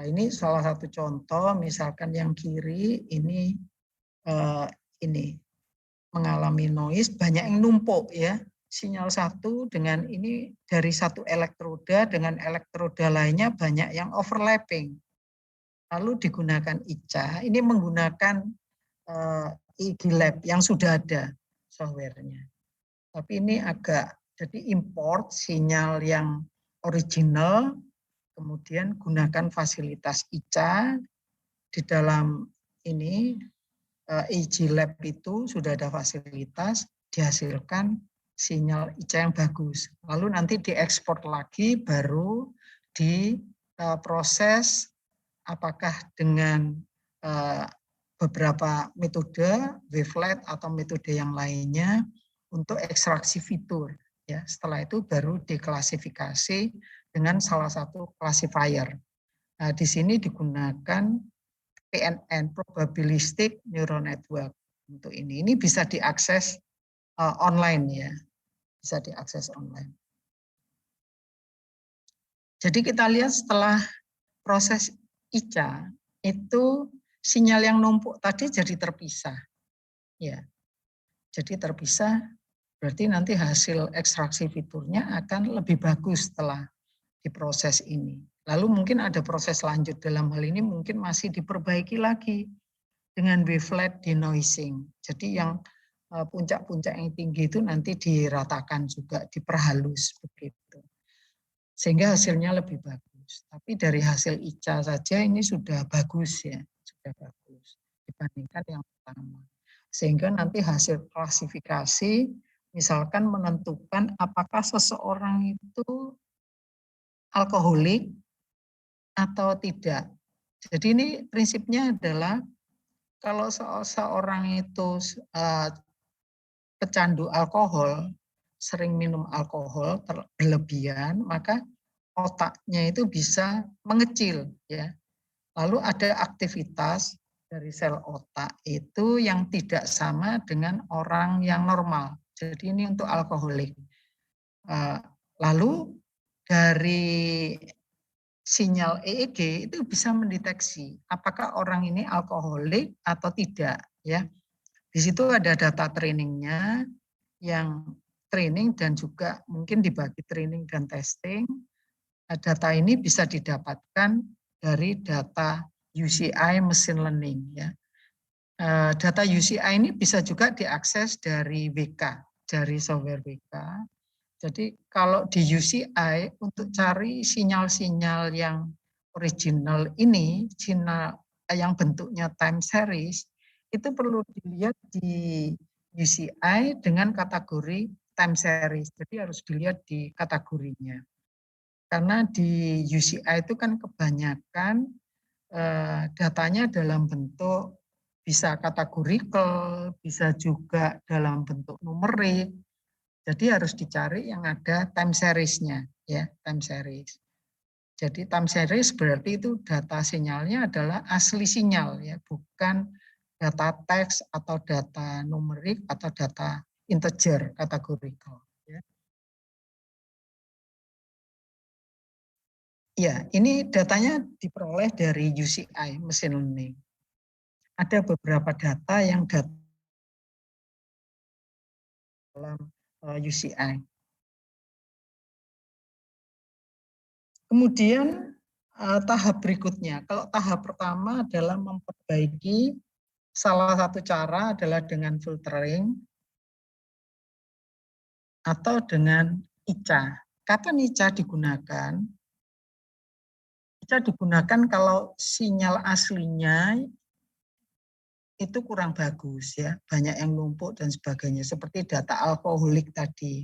ini salah satu contoh, misalkan yang kiri ini mengalami noise, banyak yang numpuk ya. Sinyal satu dengan ini dari satu elektroda dengan elektroda lainnya banyak yang overlapping. Lalu digunakan ICA, ini menggunakan EEG Lab yang sudah ada softwarenya. Tapi ini jadi import sinyal yang original, kemudian gunakan fasilitas ICA di dalam ini EEG Lab itu sudah ada fasilitas, dihasilkan sinyal ICA yang bagus. Lalu nanti diekspor lagi, baru diproses apakah dengan beberapa metode, wavelet atau metode yang lainnya untuk ekstraksi fitur. Ya, setelah itu baru diklasifikasi dengan salah satu classifier. Nah, di sini digunakan PNN, Probabilistic Neural Network untuk ini. Ini bisa diakses online ya, bisa diakses online. Jadi kita lihat setelah proses ICA itu sinyal yang numpuk tadi jadi terpisah, ya. Jadi terpisah, berarti nanti hasil ekstraksi fiturnya akan lebih bagus setelah diproses ini. Lalu mungkin ada proses lanjut dalam hal ini mungkin masih diperbaiki lagi dengan wavelet denoising. Jadi yang puncak-puncak yang tinggi itu nanti diratakan juga, diperhalus begitu. Sehingga hasilnya lebih bagus. Tapi dari hasil ICA saja ini sudah bagus ya, sudah bagus dibandingkan yang pertama. Sehingga nanti hasil klasifikasi misalkan menentukan apakah seseorang itu alkoholik atau tidak. Jadi ini prinsipnya adalah kalau seseorang itu pecandu alkohol, sering minum alkohol berlebihan, maka otaknya itu bisa mengecil ya. Lalu ada aktivitas dari sel otak itu yang tidak sama dengan orang yang normal. Jadi ini untuk alkoholik. Lalu dari sinyal EEG itu bisa mendeteksi apakah orang ini alkoholik atau tidak ya. Di situ ada data trainingnya yang training dan juga mungkin dibagi training dan testing. Data ini bisa didapatkan dari data UCI machine learning ya. Data UCI ini bisa juga diakses dari WK, dari software WK. Jadi kalau di UCI untuk cari sinyal-sinyal yang original ini, sinyal yang bentuknya time series, itu perlu dilihat di UCI dengan kategori time series. Jadi harus dilihat di kategorinya. Karena di UCI itu kan kebanyakan datanya dalam bentuk bisa kategorikal, bisa juga dalam bentuk numerik. Jadi harus dicari yang ada time series-nya, ya, time series. Jadi time series berarti itu data sinyalnya adalah asli sinyal, ya, bukan data teks atau data numerik atau data integer kategorikal. Ya. Ya, ini datanya diperoleh dari UCI, machine learning. Ada beberapa data yang dalam UCI. Kemudian tahap berikutnya, kalau tahap pertama adalah memperbaiki, salah satu cara adalah dengan filtering atau dengan ICA. Kapan ICA digunakan? ICA digunakan kalau sinyal aslinya itu kurang bagus ya, banyak yang numpuk dan sebagainya, seperti data alkoholik tadi.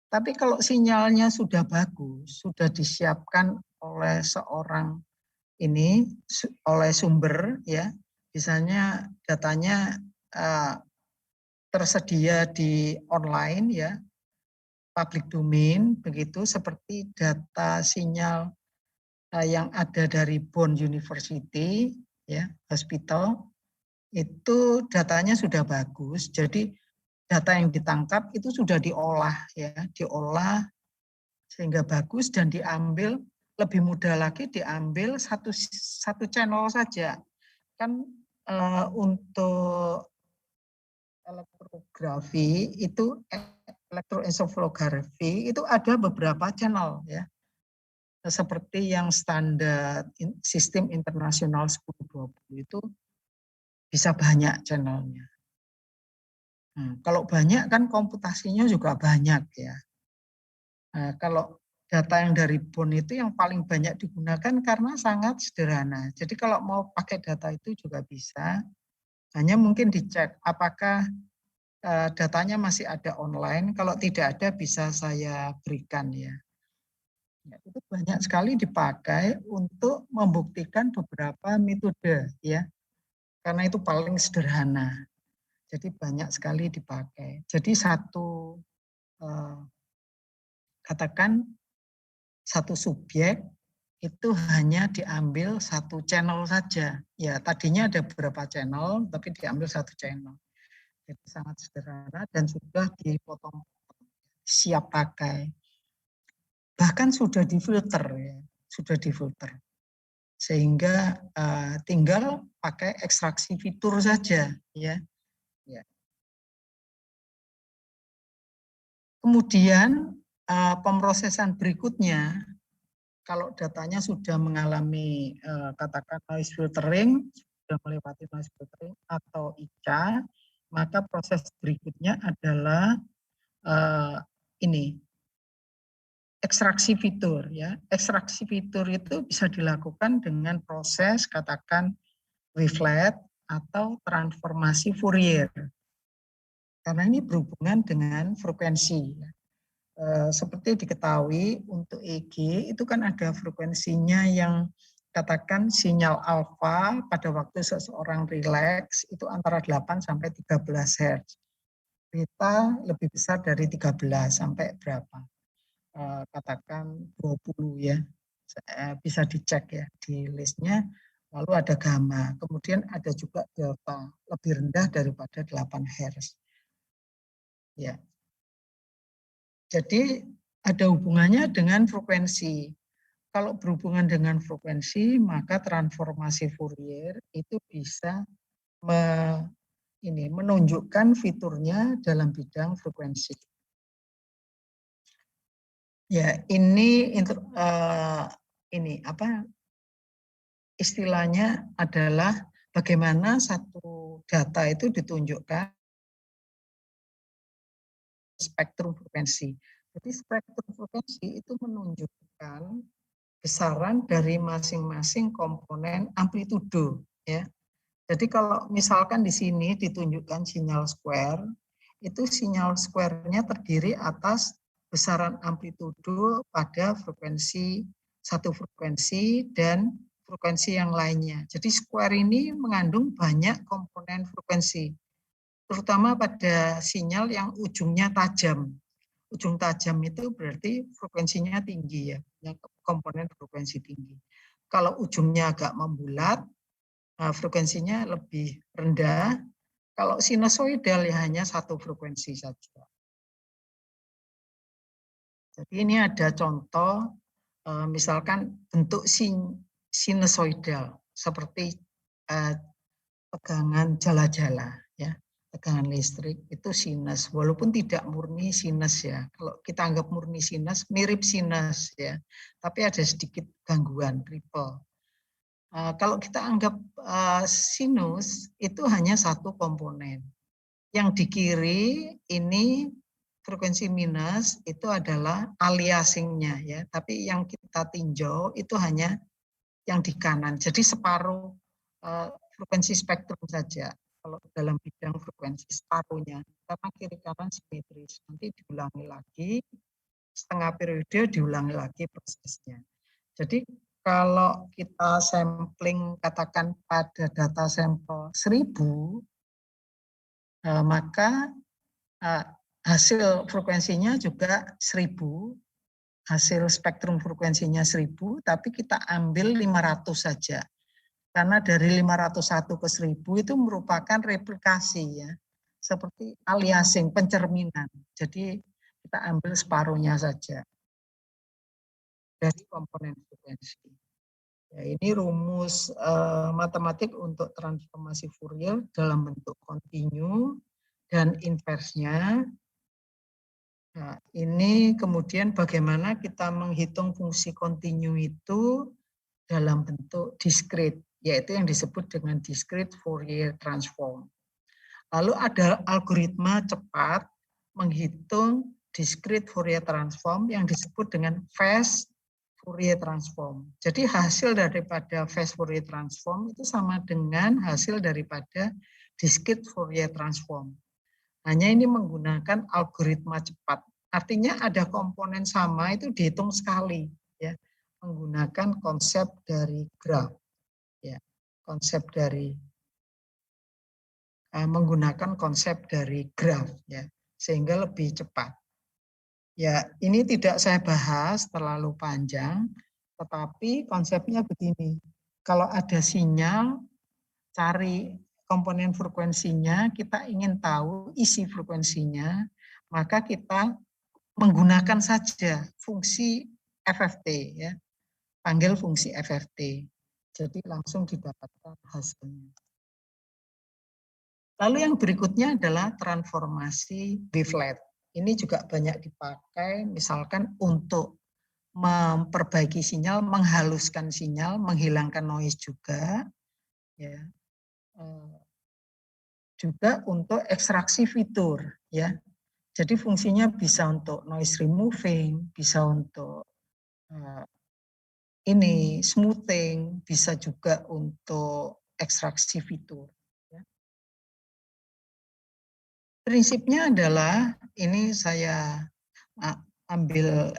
Tapi kalau sinyalnya sudah bagus, sudah disiapkan oleh seorang ini, oleh sumber ya, misalnya datanya tersedia di online ya, public domain begitu, seperti data sinyal yang ada dari Bond University ya, hospital, itu datanya sudah bagus. Jadi data yang ditangkap itu sudah diolah ya, diolah sehingga bagus dan diambil lebih mudah lagi diambil satu channel saja. Kan untuk elektrografi itu elektroencephalografi itu ada beberapa channel ya. Seperti yang standar sistem internasional 1020 itu bisa banyak channelnya. Kalau banyak kan komputasinya juga banyak ya. Nah, kalau data yang dari BON itu yang paling banyak digunakan karena sangat sederhana. Jadi kalau mau pakai data itu juga bisa, hanya mungkin dicek apakah datanya masih ada online. Kalau tidak ada bisa saya berikan ya. Itu banyak sekali dipakai untuk membuktikan beberapa metode ya, karena itu paling sederhana. Jadi banyak sekali dipakai. Jadi katakan satu subjek itu hanya diambil satu channel saja. Ya tadinya ada beberapa channel, tapi diambil satu channel. Jadi sangat sederhana dan sudah dipotong siap pakai. Bahkan sudah difilter ya, sudah difilter. Sehingga tinggal pakai ekstraksi fitur saja ya. Kemudian pemrosesan berikutnya, kalau datanya sudah mengalami katakan noise filtering, sudah melewati noise filtering atau ICA, maka proses berikutnya adalah ini ekstraksi fitur ya. Ekstraksi fitur itu bisa dilakukan dengan proses katakan reflect atau transformasi Fourier. Karena ini berhubungan dengan frekuensi. Seperti diketahui untuk EEG itu kan ada frekuensinya yang katakan sinyal alfa pada waktu seseorang rileks itu antara 8 sampai 13 Hz. Beta lebih besar dari 13 sampai berapa? Katakan 20 ya. Bisa dicek ya di listnya. Lalu ada gamma, kemudian ada juga delta, lebih rendah daripada 8 Hz. Ya. Jadi ada hubungannya dengan frekuensi. Kalau berhubungan dengan frekuensi, maka transformasi Fourier itu bisa menunjukkan fiturnya dalam bidang frekuensi. Ya, ini istilahnya adalah bagaimana satu data itu ditunjukkan spektrum frekuensi. Jadi spektrum frekuensi itu menunjukkan besaran dari masing-masing komponen amplitudo ya. Jadi kalau misalkan di sini ditunjukkan sinyal square, itu sinyal square-nya terdiri atas besaran amplitudo pada frekuensi satu frekuensi dan frekuensi yang lainnya. Jadi square ini mengandung banyak komponen frekuensi, terutama pada sinyal yang ujungnya tajam. Ujung tajam itu berarti frekuensinya tinggi ya, yang komponen frekuensi tinggi. Kalau ujungnya agak membulat, frekuensinya lebih rendah. Kalau sinusoidal ya hanya satu frekuensi saja. Jadi ini ada contoh, misalkan bentuk sinusoidal seperti tegangan jala-jala ya. Tegangan listrik itu sinus, walaupun tidak murni sinus ya. Kalau kita anggap murni sinus, mirip sinus ya, tapi ada sedikit gangguan, ripple. Kalau kita anggap sinus, itu hanya satu komponen. Yang di kiri ini frekuensi minus, itu adalah aliasingnya ya. Tapi yang kita tinjau itu hanya yang di kanan. Jadi separuh frekuensi spektrum saja. Kalau dalam bidang frekuensi separuhnya, karena kiri kanan simetris. Nanti diulangi lagi, setengah periode diulangi lagi prosesnya. Jadi kalau kita sampling katakan pada data sampel 1000, maka hasil frekuensinya juga 1000, hasil spektrum frekuensinya 1000, tapi kita ambil 500 saja. Karena dari 501 ke 1000 itu merupakan replikasi ya, seperti aliasing, pencerminan. Jadi kita ambil separuhnya saja. dari komponen frekuensi. Ya, ini rumus matematik untuk transformasi Fourier dalam bentuk kontinu dan inversnya. Nah, ini kemudian bagaimana kita menghitung fungsi kontinu itu dalam bentuk diskrit, yaitu yang disebut dengan discrete Fourier transform. Lalu ada algoritma cepat menghitung discrete Fourier transform yang disebut dengan fast Fourier transform. Jadi hasil daripada fast Fourier transform itu sama dengan hasil daripada discrete Fourier transform. Hanya ini menggunakan algoritma cepat. Artinya ada komponen sama itu dihitung sekali, ya, menggunakan konsep dari graf, ya, konsep dari menggunakan konsep dari graf, ya, sehingga lebih cepat. Ya, ini tidak saya bahas terlalu panjang, tetapi konsepnya begini. Kalau ada sinyal, cari komponen frekuensinya, kita ingin tahu isi frekuensinya, maka kita menggunakan saja fungsi FFT, ya, panggil fungsi FFT. Jadi langsung didapatkan hasilnya. Lalu yang berikutnya adalah transformasi wavelet. Ini juga banyak dipakai misalkan untuk memperbaiki sinyal, menghaluskan sinyal, menghilangkan noise juga, ya. Juga untuk ekstraksi fitur, ya. Jadi fungsinya bisa untuk noise removing, bisa untuk ini smoothing, bisa juga untuk ekstraksi fitur. Ya. Prinsipnya adalah ini saya ambil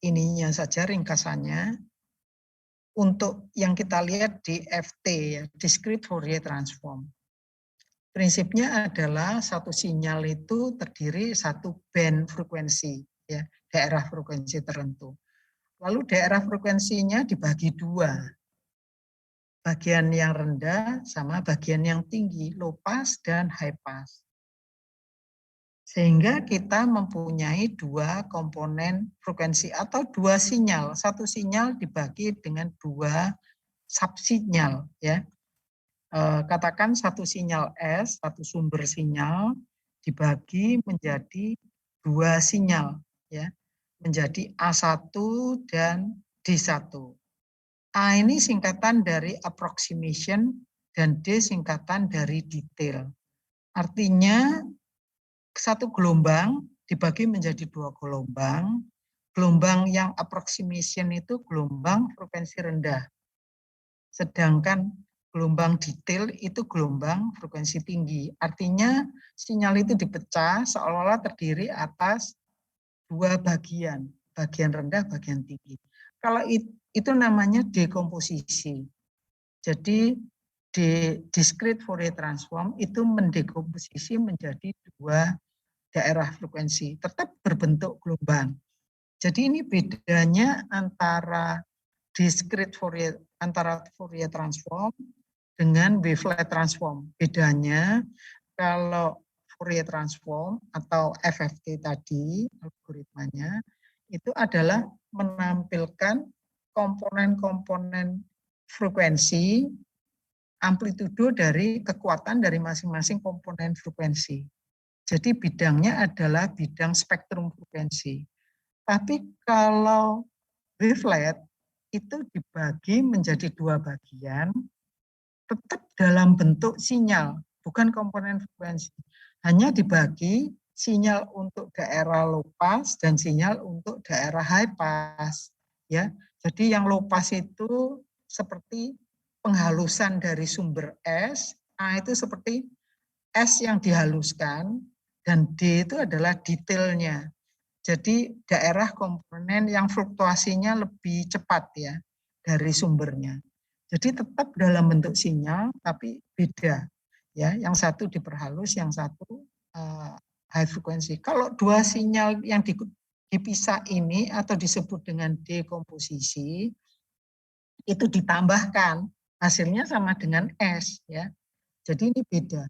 ininya saja ringkasannya. Untuk yang kita lihat di FT, ya, discrete Fourier transform. Prinsipnya adalah satu sinyal itu terdiri satu band frekuensi, ya, daerah frekuensi tertentu. Lalu daerah frekuensinya dibagi dua, bagian yang rendah sama bagian yang tinggi, low pass dan high pass. Sehingga kita mempunyai dua komponen frekuensi atau dua sinyal. Satu sinyal dibagi dengan dua subsinyal, ya. Katakan satu sinyal S, satu sumber sinyal dibagi menjadi dua sinyal, ya, menjadi A1 dan D1. A ini singkatan dari approximation dan D singkatan dari detail. Artinya satu gelombang dibagi menjadi dua gelombang. Gelombang yang approximation itu gelombang frekuensi rendah. Sedangkan gelombang detail itu gelombang frekuensi tinggi. Artinya sinyal itu dipecah seolah-olah terdiri atas dua bagian, bagian rendah, bagian tinggi. Kalau itu namanya dekomposisi. Jadi discrete Fourier transform itu mendekomposisi menjadi dua daerah frekuensi, tetap berbentuk gelombang. Jadi ini bedanya antara discrete Fourier, antara Fourier transform dengan wavelet transform. Bedanya kalau Fourier transform atau FFT tadi, algoritmanya, itu adalah menampilkan komponen-komponen frekuensi, amplitudo dari kekuatan dari masing-masing komponen frekuensi. Jadi bidangnya adalah bidang spektrum frekuensi. Tapi kalau wavelet itu dibagi menjadi dua bagian, tetap dalam bentuk sinyal, bukan komponen frekuensi. Hanya dibagi sinyal untuk daerah low pass dan sinyal untuk daerah high pass. Ya, jadi yang low pass itu seperti penghalusan dari sumber S, A itu seperti S yang dihaluskan, dan D itu adalah detailnya. Jadi daerah komponen yang fluktuasinya lebih cepat, ya, dari sumbernya. Jadi tetap dalam bentuk sinyal tapi beda, ya. Yang satu diperhalus, yang satu high frequency. Kalau dua sinyal yang dipisah ini atau disebut dengan dekomposisi itu ditambahkan, hasilnya sama dengan S, ya. Jadi ini beda.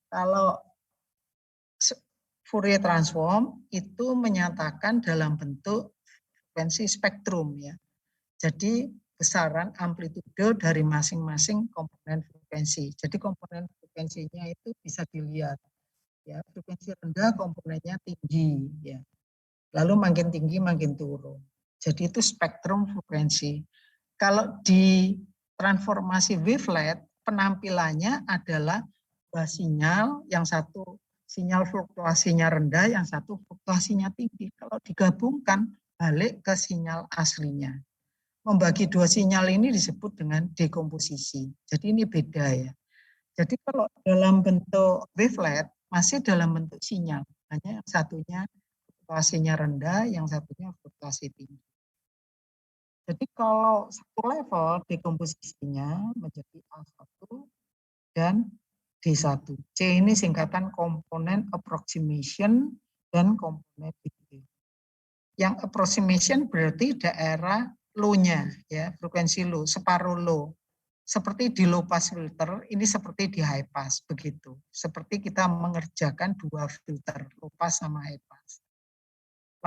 Kalau Fourier transform itu menyatakan dalam bentuk frekuensi spektrum, ya. Jadi besaran amplitude dari masing-masing komponen frekuensi. Jadi komponen frekuensinya itu bisa dilihat. Ya, frekuensi rendah komponennya tinggi, ya. Lalu makin tinggi makin turun. Jadi itu spektrum frekuensi. Kalau di transformasi wavelet, penampilannya adalah dua sinyal, yang satu sinyal fluktuasinya rendah, yang satu fluktuasinya tinggi. Kalau digabungkan, balik ke sinyal aslinya. Membagi dua sinyal ini disebut dengan dekomposisi. Jadi ini beda ya. Jadi kalau dalam bentuk wavelet, masih dalam bentuk sinyal. Hanya yang satunya fluktuasinya rendah, yang satunya fluktuasi tinggi. Jadi kalau satu level dekomposisinya menjadi A1 dan D1. C ini singkatan komponen approximation dan komponen delay. Yang approximation berarti daerah low-nya, ya, frekuensi low, separuh low. Seperti di low pass filter, ini seperti di high pass, begitu. Seperti kita mengerjakan dua filter, low pass sama high pass.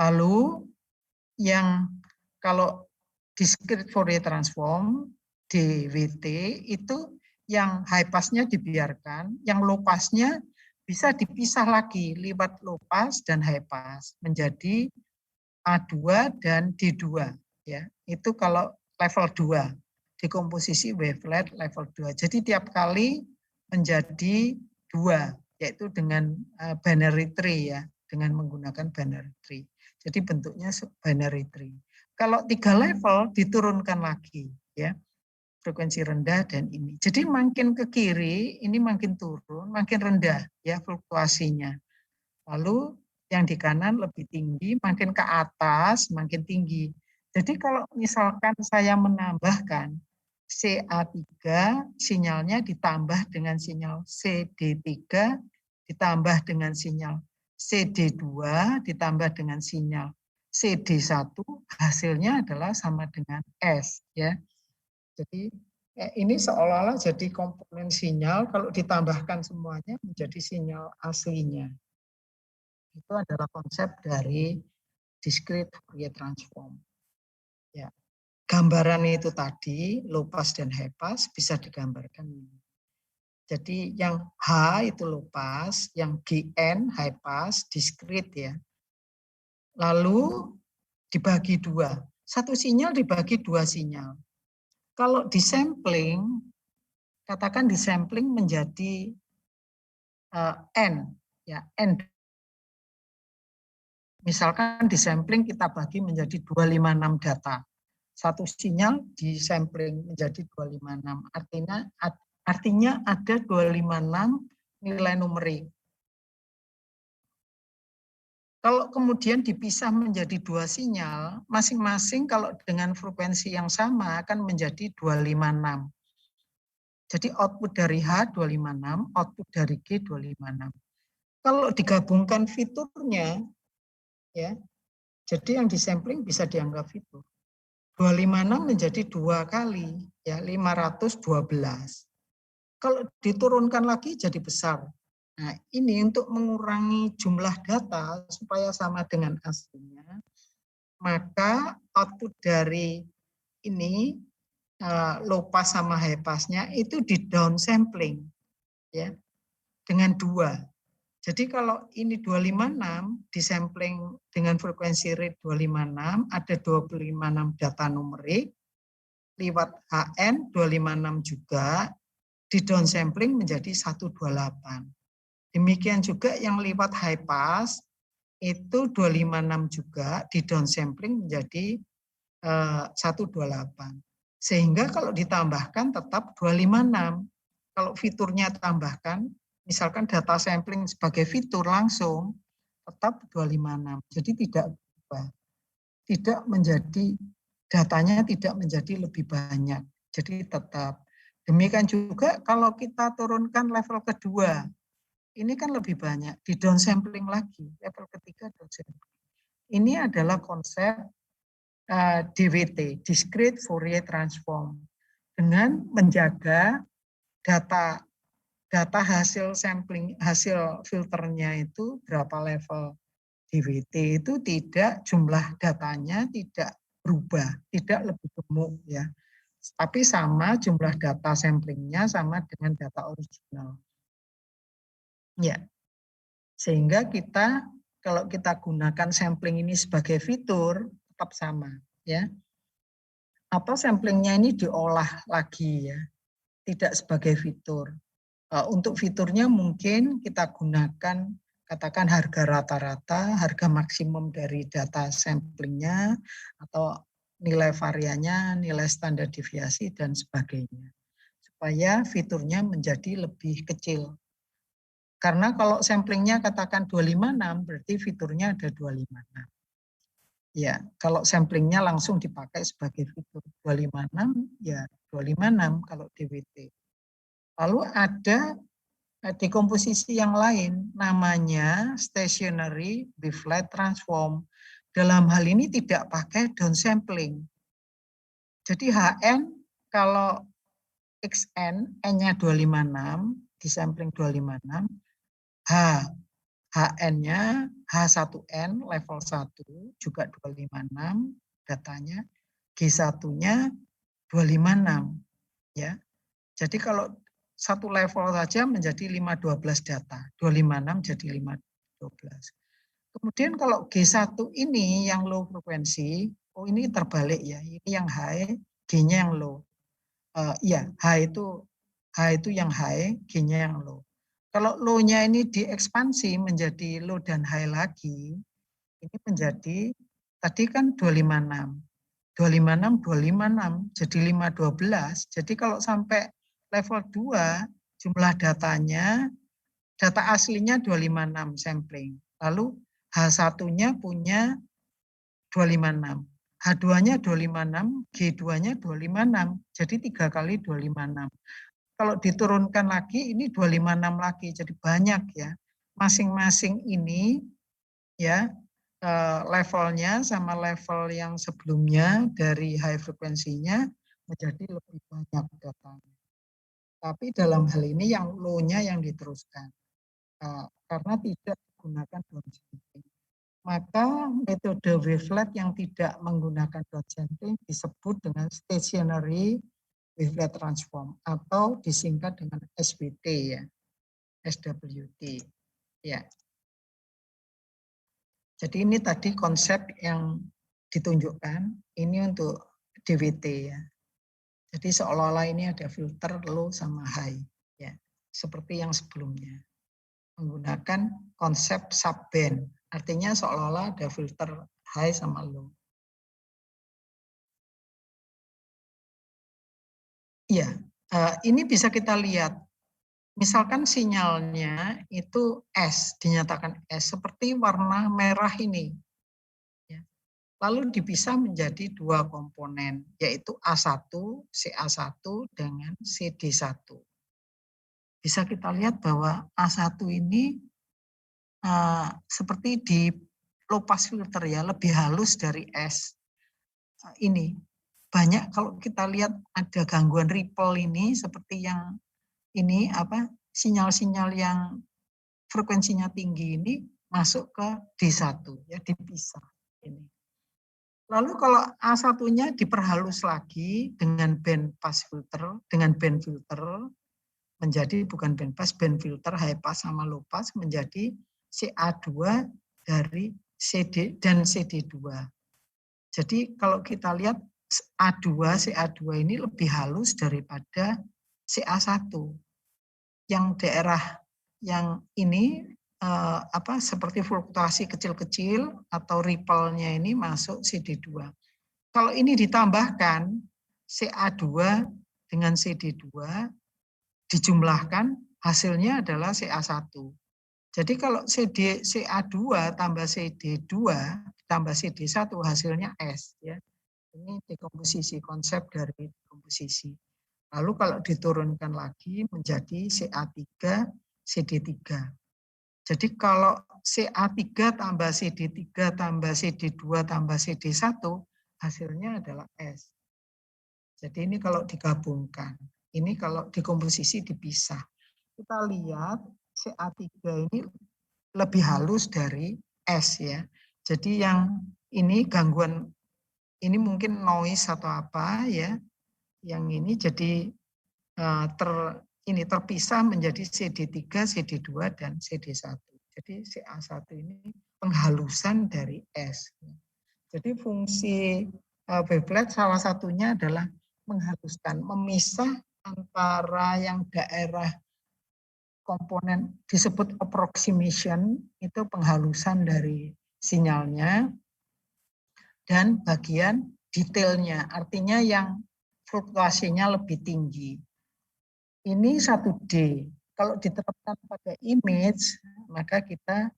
Lalu yang kalau discrete Fourier transform, DWT, itu yang high pass-nya dibiarkan, yang low pass-nya bisa dipisah lagi lewat low pass dan high pass menjadi A2 dan D2, ya. Itu kalau level 2, dekomposisi wavelet level 2. Jadi tiap kali menjadi 2, yaitu dengan binary tree, ya, dengan menggunakan binary tree. Jadi bentuknya binary tree. Kalau 3 level diturunkan lagi, ya, frekuensi rendah dan ini. Jadi makin ke kiri ini makin turun, makin rendah, ya, fluktuasinya. Lalu yang di kanan lebih tinggi, makin ke atas makin tinggi. Jadi kalau misalkan saya menambahkan CA3, sinyalnya ditambah dengan sinyal CD3, ditambah dengan sinyal CD2, ditambah dengan sinyal CD1, hasilnya adalah sama dengan S, ya. Jadi ini seolah-olah jadi komponen sinyal, kalau ditambahkan semuanya menjadi sinyal aslinya. Itu adalah konsep dari discrete Fourier transform. Ya. Gambaran itu tadi, low pass dan high pass bisa digambarkan ini. Jadi yang H itu low pass, yang GN high pass, discrete, ya. Lalu dibagi dua. Satu sinyal dibagi dua sinyal. Kalau disampling, katakan disampling menjadi N, ya, N. Misalkan disampling kita bagi menjadi 256 data. Satu sinyal disampling menjadi 256. Artinya ada 256 nilai numerik. Kalau kemudian dipisah menjadi dua sinyal, masing-masing kalau dengan frekuensi yang sama akan menjadi 256. Jadi output dari H 256, output dari G 256. Kalau digabungkan fiturnya, ya, jadi yang disampling bisa dianggap fitur. 256 menjadi 2 kali, ya, 512. Kalau diturunkan lagi jadi besar. Nah, ini untuk mengurangi jumlah data supaya sama dengan aslinya, maka output dari ini low pass sama high pass-nya itu di downsampling, ya, dengan 2. Jadi kalau ini 256 disampling dengan frekuensi rate 256, ada 256 data numerik, lewat HN 256 juga, di downsampling menjadi 128. Demikian juga yang lewat high pass, itu 256 juga, di downsampling menjadi 128. Sehingga kalau ditambahkan tetap 256. Kalau fiturnya tambahkan, misalkan data sampling sebagai fitur langsung, tetap 256. Jadi tidak berubah. Tidak menjadi, datanya tidak menjadi lebih banyak. Jadi tetap. Demikian juga kalau kita turunkan level kedua, ini kan lebih banyak, di downsampling lagi, level ketiga downsampling. Ini adalah konsep DWT, discrete Fourier transform, dengan menjaga data hasil sampling, hasil filternya itu berapa level DWT itu tidak, jumlah datanya tidak berubah, tidak lebih gemuk ya. Tapi sama jumlah data samplingnya sama dengan data original. Ya, sehingga kita kalau kita gunakan sampling ini sebagai fitur tetap sama ya. Atau samplingnya ini diolah lagi ya, tidak sebagai fitur. Untuk fiturnya mungkin kita gunakan katakan harga rata-rata, harga maksimum dari data samplingnya, atau nilai variannya, nilai standar deviasi, dan sebagainya. Supaya fiturnya menjadi lebih kecil. Karena kalau samplingnya katakan 256, berarti fiturnya ada 256. Ya, kalau samplingnya langsung dipakai sebagai fitur 256, ya 256 kalau DWT. Lalu ada dekomposisi yang lain, namanya stationary wavelet transform. Dalam hal ini tidak pakai downsampling. Jadi HN kalau XN, N-nya 256, disampling 256, HN-nya H1N level 1 juga 256 datanya, G1-nya 256 ya. Jadi kalau satu level saja menjadi 512 data, 256 jadi 512. Kemudian kalau G1 ini yang low frekuensi, oh ini terbalik ya, ini yang high, G-nya yang low. Iya, H itu yang high, G-nya yang low. Kalau low-nya ini diekspansi menjadi low dan high lagi, ini menjadi, tadi kan 256. 256, 256, jadi 512. Jadi kalau sampai level 2, jumlah datanya, data aslinya 256 sampling. Lalu H1-nya punya 256. H2-nya 256, G2-nya 256. Jadi 3 kali 256. Kalau diturunkan lagi ini 256 lagi, jadi banyak ya. Masing-masing ini ya levelnya sama level yang sebelumnya dari high frekuensinya menjadi lebih banyak datanya. Tapi dalam hal ini yang low-nya yang diteruskan karena tidak digunakan downsampling. Maka metode wavelet yang tidak menggunakan downsampling disebut dengan stationary wavelet transform atau disingkat dengan SWT ya, SWT ya. Jadi ini tadi konsep yang ditunjukkan, ini untuk DWT ya. Jadi seolah-olah ini ada filter low sama high ya, seperti yang sebelumnya. Menggunakan konsep subband, artinya seolah-olah ada filter high sama low. Iya, ini bisa kita lihat. Misalkan sinyalnya itu S, dinyatakan S, seperti warna merah ini. Lalu dipisah menjadi dua komponen, yaitu A1, CA1 dengan CD1. Bisa kita lihat bahwa A1 ini seperti di low pass filter ya, lebih halus dari S. Ini banyak kalau kita lihat ada gangguan ripple ini seperti yang ini sinyal-sinyal yang frekuensinya tinggi ini masuk ke D1 ya, dipisah ini. Lalu kalau A1-nya diperhalus lagi dengan band pass filter, dengan band filter menjadi bukan band pass, band filter high pass sama low pass menjadi CA2 dari CD dan CD2. Jadi kalau kita lihat A2, CA2 ini lebih halus daripada CA1. Yang daerah yang ini seperti fluktuasi kecil-kecil atau ripple-nya ini masuk CD2. Kalau ini ditambahkan CA2 dengan CD2 dijumlahkan hasilnya adalah CA1. Jadi kalau CA2 tambah CD2 tambah CD1 hasilnya S ya. Ini dekomposisi, konsep dari dekomposisi. Lalu kalau diturunkan lagi menjadi CA3 CD3. Jadi kalau CA3 tambah CD3 tambah CD2 tambah CD1 hasilnya adalah S. Jadi ini kalau digabungkan, ini kalau dekomposisi dipisah. Kita lihat CA3 ini lebih halus dari S ya. Jadi yang ini gangguan ini mungkin noise atau apa ya, yang ini jadi terpisah menjadi CD3, CD2, dan CD1. Jadi CA1 ini penghalusan dari S. Jadi fungsi wavelet salah satunya adalah menghaluskan, memisah antara yang daerah komponen disebut approximation, itu penghalusan dari sinyalnya, dan bagian detailnya, artinya yang fluktuasinya lebih tinggi. Ini 1D. Kalau diterapkan pada image, maka kita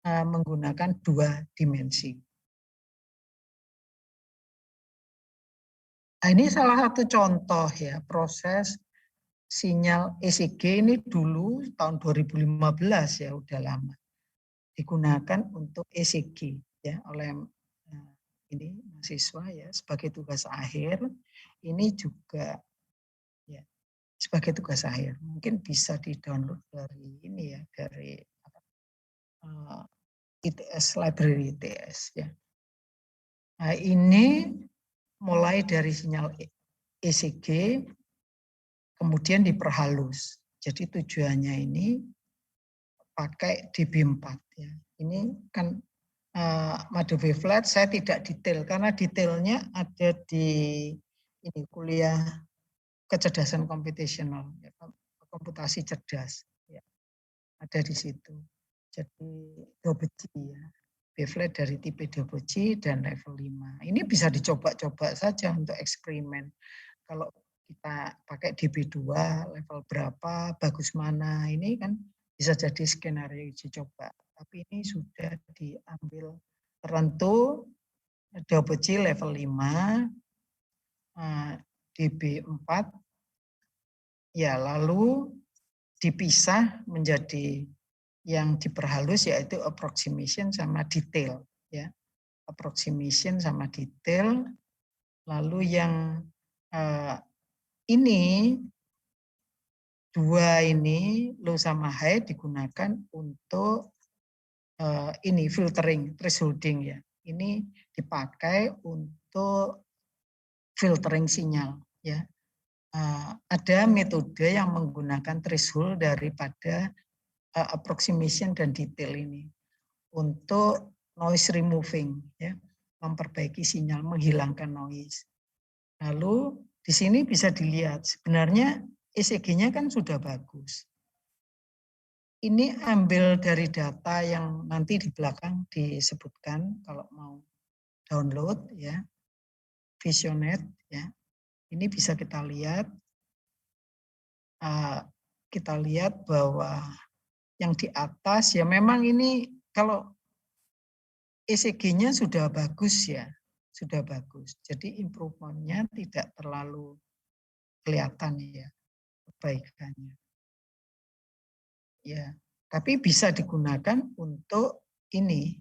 menggunakan 2 dimensi. Nah, ini salah satu contoh ya, proses sinyal ECG ini dulu tahun 2015 ya, udah lama. Digunakan untuk ECG ya oleh ini mahasiswa ya sebagai tugas akhir. Ini juga ya sebagai tugas akhir. Mungkin bisa di-download dari ini ya, dari ITS, library ITS ya. Nah, ini mulai dari sinyal ECG kemudian diperhalus. Jadi tujuannya ini pakai DB4 ya. Ini kan mode wavelet saya tidak detail karena detailnya ada di ini kuliah kecerdasan komputasional, ya, komputasi cerdas ya. Ada di situ. Jadi Dobuji ya. Wavelet dari tipe Dobuji dan level 5. Ini bisa dicoba-coba saja untuk eksperimen. Kalau kita pakai DB2 level berapa, bagus mana, ini kan bisa jadi skenario uji coba. Tapi ini sudah diambil tertentu Dobuji level 5, DB4, ya lalu dipisah menjadi yang diperhalus yaitu approximation sama detail ya. Approximation sama detail. Lalu yang ini 2 ini low sama high digunakan untuk ini filtering, thresholding ya. Ini dipakai untuk filtering sinyal ya. Ada metode yang menggunakan threshold daripada approximation dan detail ini untuk noise removing ya, memperbaiki sinyal, menghilangkan noise. Lalu di sini bisa dilihat sebenarnya ECG-nya kan sudah bagus. Ini ambil dari data yang nanti di belakang disebutkan kalau mau download ya, Visionet ya. Ini bisa kita lihat. Kita lihat bahwa yang di atas ya memang ini kalau ECG-nya sudah bagus ya, sudah bagus. Jadi improvement-nya tidak terlalu kelihatan ya perbaikannya. Ya, tapi bisa digunakan untuk ini,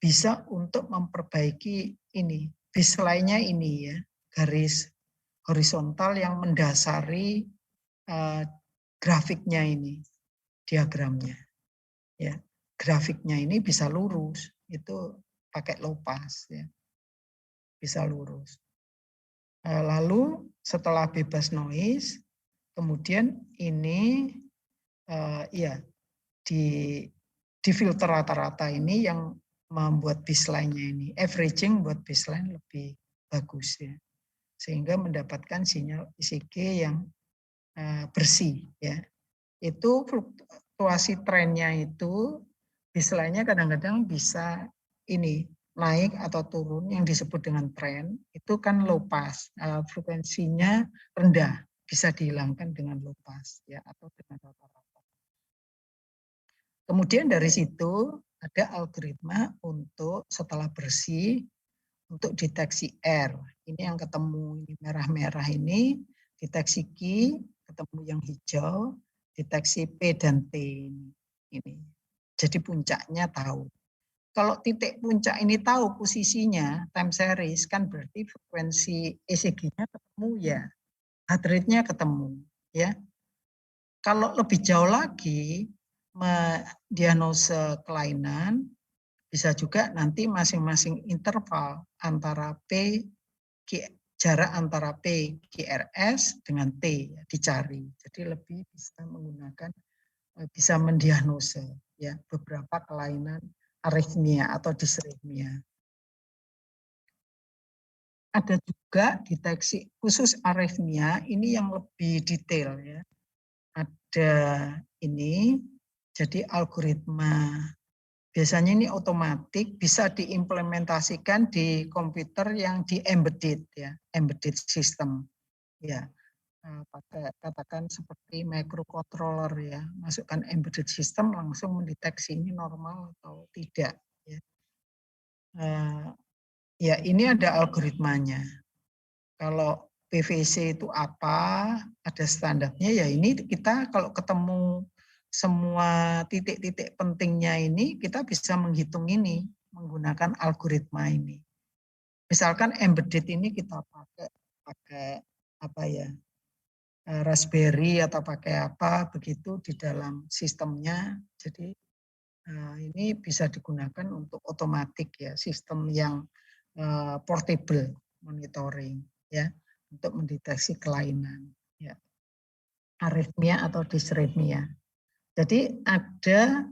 bisa untuk memperbaiki ini, baseline-nya ini ya, garis horizontal yang mendasari grafiknya ini, diagramnya. Ya, grafiknya ini bisa lurus, itu pakai low pass ya, bisa lurus. Lalu setelah bebas noise, kemudian ini ya di filter rata-rata ini yang membuat baseline-nya ini, averaging buat baseline lebih bagus ya, sehingga mendapatkan sinyal ECG yang bersih ya. Itu fluktuasi trennya itu baseline-nya kadang-kadang bisa ini naik atau turun yang disebut dengan tren, itu kan low pass, frekuensinya rendah, bisa dihilangkan dengan low pass ya atau dengan rata-rata. Kemudian dari situ ada algoritma untuk setelah bersih untuk deteksi R. Ini yang ketemu ini merah-merah ini, deteksi Q, ketemu yang hijau, deteksi P dan T ini. Jadi puncaknya tahu. Kalau titik puncak ini tahu posisinya, time series, kan berarti frekuensi ECG-nya ketemu ya, heart rate-nya ketemu. Ya. Kalau lebih jauh lagi, mendiagnose kelainan, Bisa juga nanti masing-masing interval antara P, jarak antara P, QRS dengan T ya, dicari. Jadi lebih bisa menggunakan, bisa mendiagnosa ya beberapa kelainan aritmia atau disritmia. Ada juga deteksi khusus aritmia, ini yang lebih detail ya. Ada ini, jadi algoritma. Biasanya ini otomatis bisa diimplementasikan di komputer yang di embedded ya, embedded system. Ya, pakai katakan seperti microcontroller ya, masukkan embedded system langsung mendeteksi ini normal atau tidak. Ya, ya ini ada algoritmanya. Kalau PVC itu apa, ada standarnya ya ini kita kalau ketemu semua titik-titik pentingnya ini kita bisa menghitung ini menggunakan algoritma ini. Misalkan embedded ini kita pakai apa ya, Raspberry atau pakai apa begitu di dalam sistemnya. Jadi ini bisa digunakan untuk otomatis ya, sistem yang portable monitoring ya untuk mendeteksi kelainan ya, aritmia atau disritmia. Jadi ada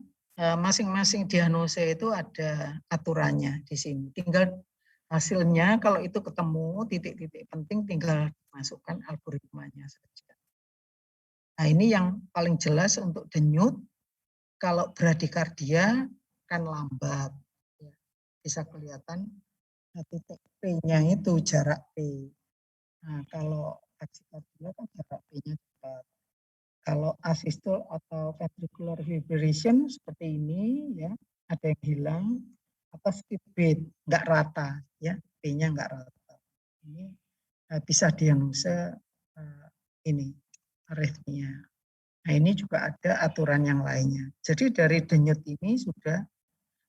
masing-masing diagnosa itu ada aturannya di sini. Tinggal hasilnya kalau itu ketemu titik-titik penting tinggal masukkan algoritmanya saja. Nah ini yang paling jelas untuk denyut. Kalau bradikardia kan lambat. Ya. Bisa kelihatan titik P-nya itu jarak P. Nah, kalau taksikardia kan jarak P-nya cepat. Kalau asistol atau ventricular fibrillation seperti ini ya, ada yang hilang atau speed beat, nggak rata ya, P-nya nggak rata. Ini bisa diagnosa ini aritmia. Nah, ini juga ada aturan yang lainnya. Jadi dari denyut ini sudah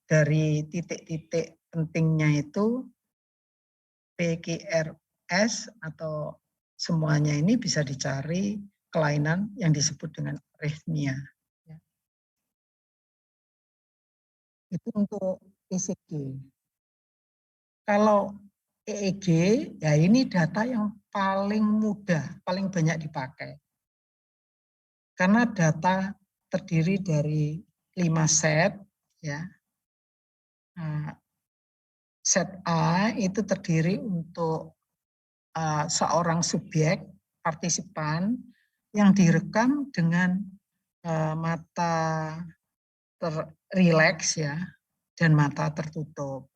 dari titik-titik pentingnya itu PQRS atau semuanya ini bisa dicari kelainan yang disebut dengan aritmia. Ya. Itu untuk ECG. Kalau EEG, ya ini data yang paling mudah, paling banyak dipakai. Karena data terdiri dari 5 set, ya. Nah, set A itu terdiri untuk seorang subjek, partisipan, yang direkam dengan mata rileks ya, dan mata tertutup.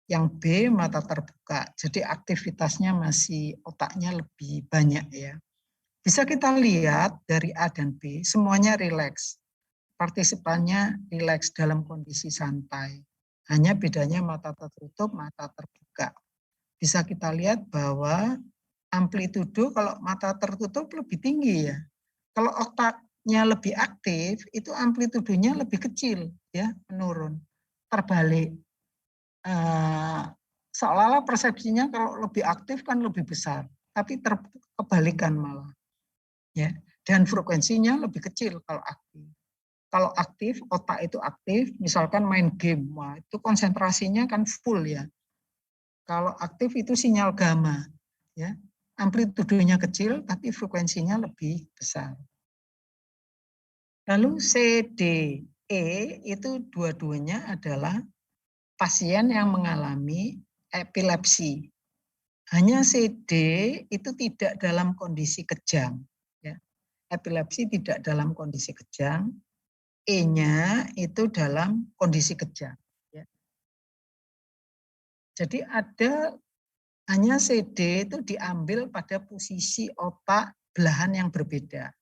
Yang B mata terbuka, jadi aktivitasnya masih otaknya lebih banyak ya. Bisa kita lihat dari A dan B, semuanya rileks. Partisipannya rileks dalam kondisi santai. Hanya bedanya mata tertutup, mata terbuka. Bisa kita lihat bahwa amplitudo kalau mata tertutup lebih tinggi ya. Kalau otaknya lebih aktif, itu amplitudonya lebih kecil ya, menurun. Terbalik. Seolah-olah persepsinya kalau lebih aktif kan lebih besar, tapi kebalikan malah. Ya. Dan frekuensinya lebih kecil kalau aktif. Kalau aktif, otak itu aktif, misalkan main game, wah itu konsentrasinya kan full ya. Kalau aktif itu sinyal gamma, ya, amplitudonya kecil tapi frekuensinya lebih besar. Lalu CDE itu dua-duanya adalah pasien yang mengalami epilepsi. Hanya CD itu tidak dalam kondisi kejang. Ya. Epilepsi tidak dalam kondisi kejang, E-nya itu dalam kondisi kejang. Ya. Jadi ada hanya CD itu diambil pada posisi otak belahan yang berbeda.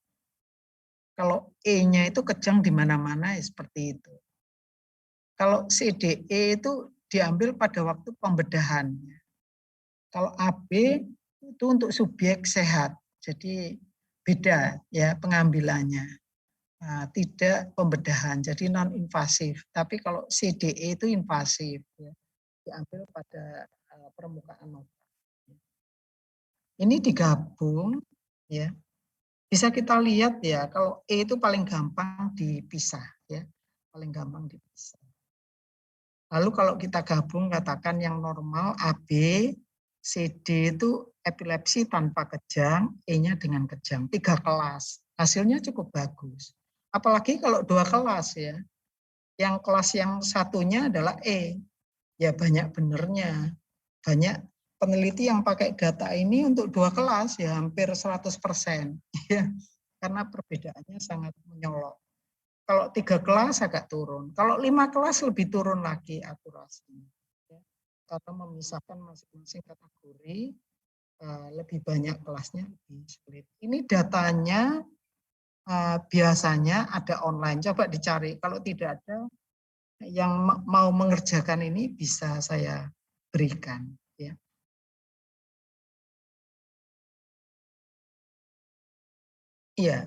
Kalau E-nya itu kejang di mana-mana ya seperti itu. Kalau CDE itu diambil pada waktu pembedahan. Kalau AB itu untuk subjek sehat, jadi beda ya pengambilannya. Nah, tidak pembedahan, jadi non invasif. Tapi kalau CDE itu invasif, ya, diambil pada permukaan otak. Ini digabung, ya. Bisa kita lihat ya, kalau E itu paling gampang dipisah, ya, paling gampang dipisah. Lalu kalau kita gabung katakan yang normal AB, CD itu epilepsi tanpa kejang, E-nya dengan kejang. 3 kelas. Hasilnya cukup bagus. Apalagi kalau 2 kelas ya. Yang kelas yang satunya adalah E. Ya banyak benernya. Banyak peneliti yang pakai data ini untuk 2 kelas ya hampir 100%. Ya, karena perbedaannya sangat menyolok. Kalau 3 kelas agak turun. Kalau 5 kelas lebih turun lagi akurasinya. Ya, karena memisahkan masing-masing kategori, lebih banyak kelasnya lebih sulit. Ini datanya biasanya ada online. Coba dicari. Kalau tidak ada, yang mau mengerjakan ini bisa saya berikan. Ya. Iya.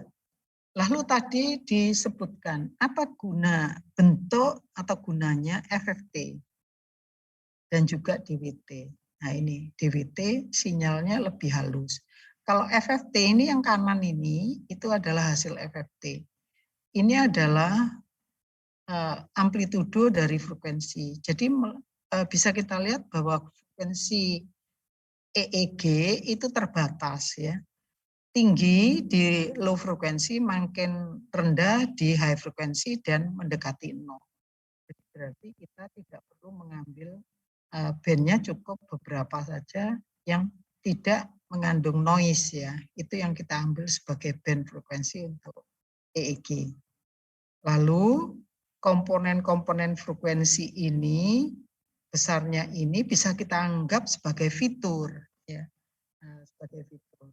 Lalu tadi disebutkan apa guna bentuk atau gunanya FFT dan juga DWT. Nah ini DWT sinyalnya lebih halus. Kalau FFT ini yang kanan ini itu adalah hasil FFT. Ini adalah amplitudo dari frekuensi. Jadi bisa kita lihat bahwa frekuensi EEG itu terbatas ya. Tinggi di low frekuensi, makin rendah di high frekuensi dan mendekati 0. Berarti kita tidak perlu mengambil bandnya, cukup beberapa saja yang tidak mengandung noise ya. Itu yang kita ambil sebagai band frekuensi untuk EEG. Lalu komponen-komponen frekuensi ini besarnya ini bisa kita anggap sebagai fitur ya. Sebagai fitur.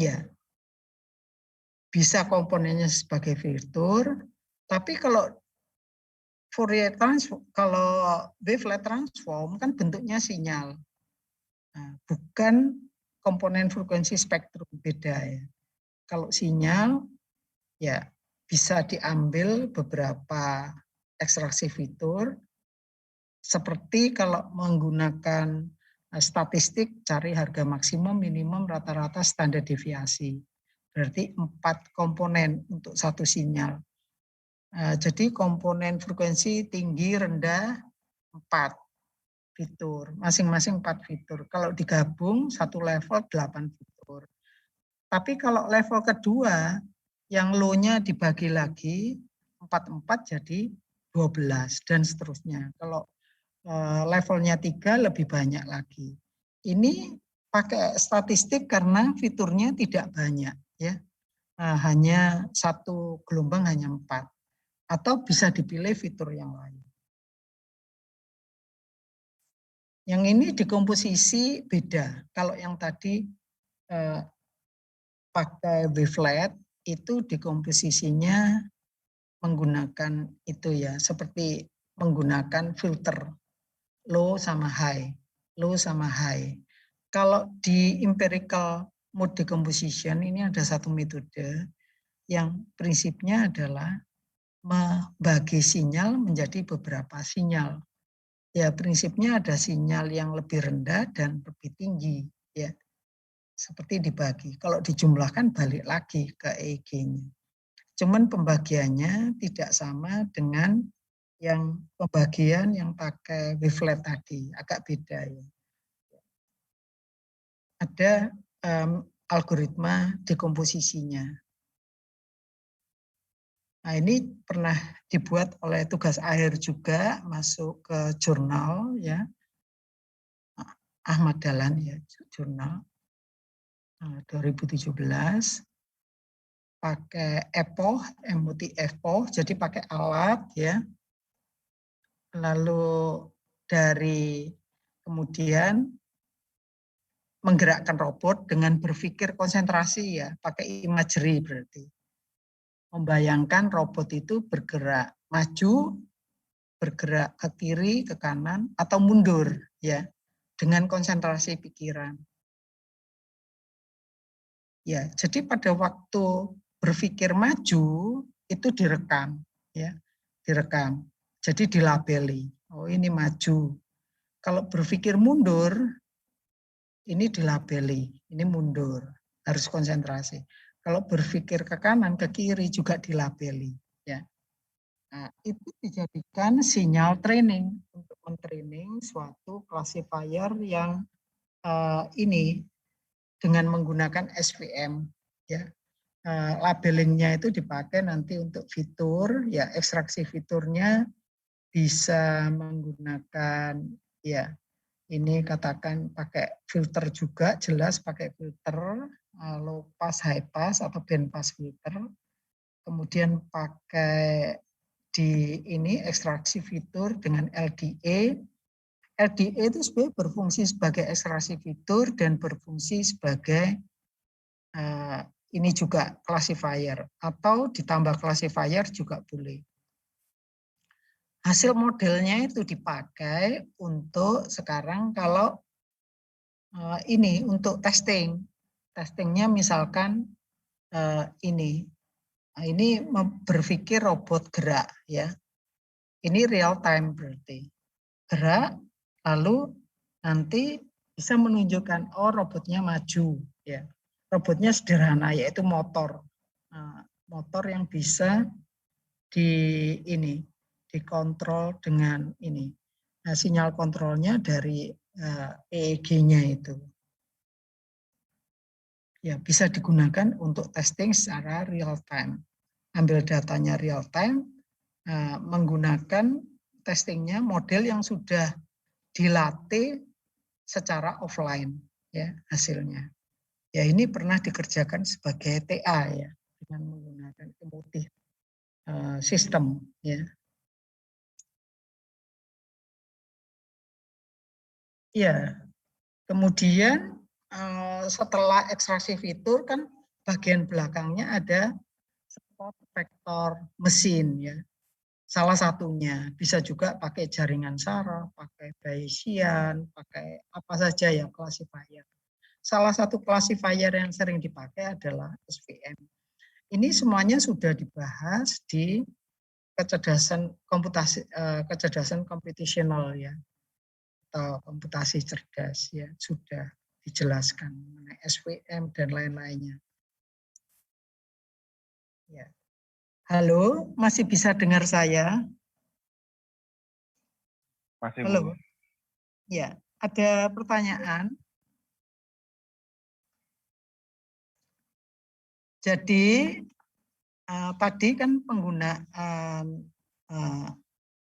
Ya, bisa komponennya sebagai fitur, tapi kalau Fourier transform, kalau wavelet transform kan bentuknya sinyal, bukan komponen frekuensi spektrum, beda ya. Kalau sinyal ya bisa diambil beberapa ekstraksi fitur, seperti kalau menggunakan statistik cari harga maksimum, minimum, rata-rata, standar deviasi. Berarti 4 komponen untuk satu sinyal. Jadi komponen frekuensi tinggi, rendah, 4 fitur. Masing-masing 4 fitur. Kalau digabung satu level 8 fitur. Tapi kalau level kedua, yang low-nya dibagi lagi, 4 jadi 12 dan seterusnya. Kalau levelnya 3 lebih banyak lagi. Ini pakai statistik karena fiturnya tidak banyak ya. Hanya satu gelombang hanya 4. Atau bisa dipilih fitur yang lain. Yang ini dikomposisi beda. Kalau yang tadi pakai wavelet itu dikomposisinya menggunakan itu ya, seperti menggunakan filter low sama high, low sama high. Kalau di empirical mode decomposition ini ada satu metode yang prinsipnya adalah membagi sinyal menjadi beberapa sinyal. Ya prinsipnya ada sinyal yang lebih rendah dan lebih tinggi ya. Seperti dibagi. Kalau dijumlahkan balik lagi ke EEG-nya. Cuman pembagiannya tidak sama dengan yang pembagian yang pakai wavelet tadi, agak beda ya. Ada algoritma dekomposisinya. Nah ini pernah dibuat oleh tugas akhir juga, masuk ke jurnal ya, Ahmad Dahlan ya, jurnal 2017, pakai EPOH, MUT-EPOH, jadi pakai alat ya, lalu dari kemudian menggerakkan robot dengan berpikir konsentrasi ya, pakai imagery berarti. Membayangkan robot itu bergerak maju, bergerak ke kiri, ke kanan, atau mundur ya, dengan konsentrasi pikiran. Ya, jadi pada waktu berpikir maju itu direkam ya, direkam. Jadi dilabeli. Oh, ini maju. Kalau berpikir mundur ini dilabeli, ini mundur. Harus konsentrasi. Kalau berpikir ke kanan, ke kiri juga dilabeli ya. Nah, itu dijadikan sinyal training untuk mentraining suatu classifier yang ini dengan menggunakan SVM, ya. Labelingnya itu dipakai nanti untuk fitur, ya ekstraksi fiturnya bisa menggunakan, ya ini katakan pakai filter juga, jelas pakai filter low pass, high pass atau band pass filter. Kemudian pakai di ini ekstraksi fitur dengan LDA. LDA itu sebenarnya berfungsi sebagai ekstraksi fitur dan berfungsi sebagai ini juga classifier atau ditambah classifier juga boleh. Hasil modelnya itu dipakai untuk sekarang kalau ini untuk testing. Testingnya misalkan ini berpikir robot gerak, ya. Ini real time berarti gerak, lalu nanti bisa menunjukkan oh robotnya maju, ya. Robotnya sederhana yaitu motor, motor yang bisa dikontrol dengan ini. Nah, sinyal kontrolnya dari EEG-nya itu. Ya, bisa digunakan untuk testing secara real time. Ambil datanya real time, menggunakan testingnya model yang sudah dilatih secara offline, ya hasilnya. Ya ini pernah dikerjakan sebagai TA, ya, dengan menggunakan emotif sistem, ya. Ya, kemudian setelah ekstraksi fitur kan bagian belakangnya ada spot vektor mesin, ya. Salah satunya bisa juga pakai jaringan saraf, pakai Bayesian, pakai apa saja ya classifier. Salah satu classifier yang sering dipakai adalah SVM. Ini semuanya sudah dibahas di kecerdasan komputasional, ya, atau komputasi cerdas, ya, sudah dijelaskan mengenai SVM dan lain-lainnya. Ya. Halo, masih bisa dengar saya? Masih, halo, Bu. Ya, ada pertanyaan? Jadi tadi kan penggunaan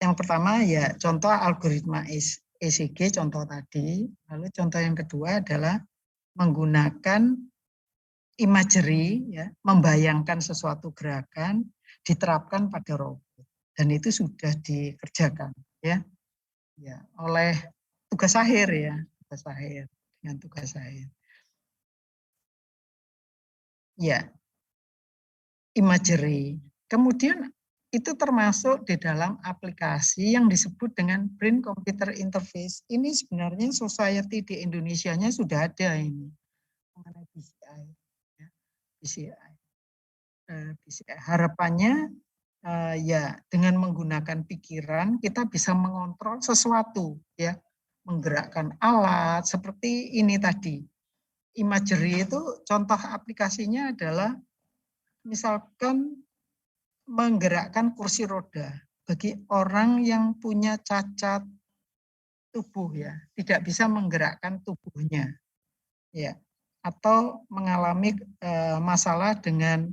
yang pertama ya contoh algoritma ECG contoh tadi, lalu contoh yang kedua adalah menggunakan imagery, ya, membayangkan sesuatu gerakan diterapkan pada robot dan itu sudah dikerjakan, ya, ya oleh tugas akhir, ya, tugas akhir dengan tugas akhir. Ya, imagery. Kemudian itu termasuk di dalam aplikasi yang disebut dengan brain computer interface. Ini sebenarnya society di Indonesianya sudah ada ini mengenai BCI, ya, BCI. BCI. Harapannya ya dengan menggunakan pikiran kita bisa mengontrol sesuatu, ya, menggerakkan alat seperti ini tadi. Imagery itu contoh aplikasinya adalah misalkan menggerakkan kursi roda bagi orang yang punya cacat tubuh, ya, tidak bisa menggerakkan tubuhnya, ya, atau mengalami masalah dengan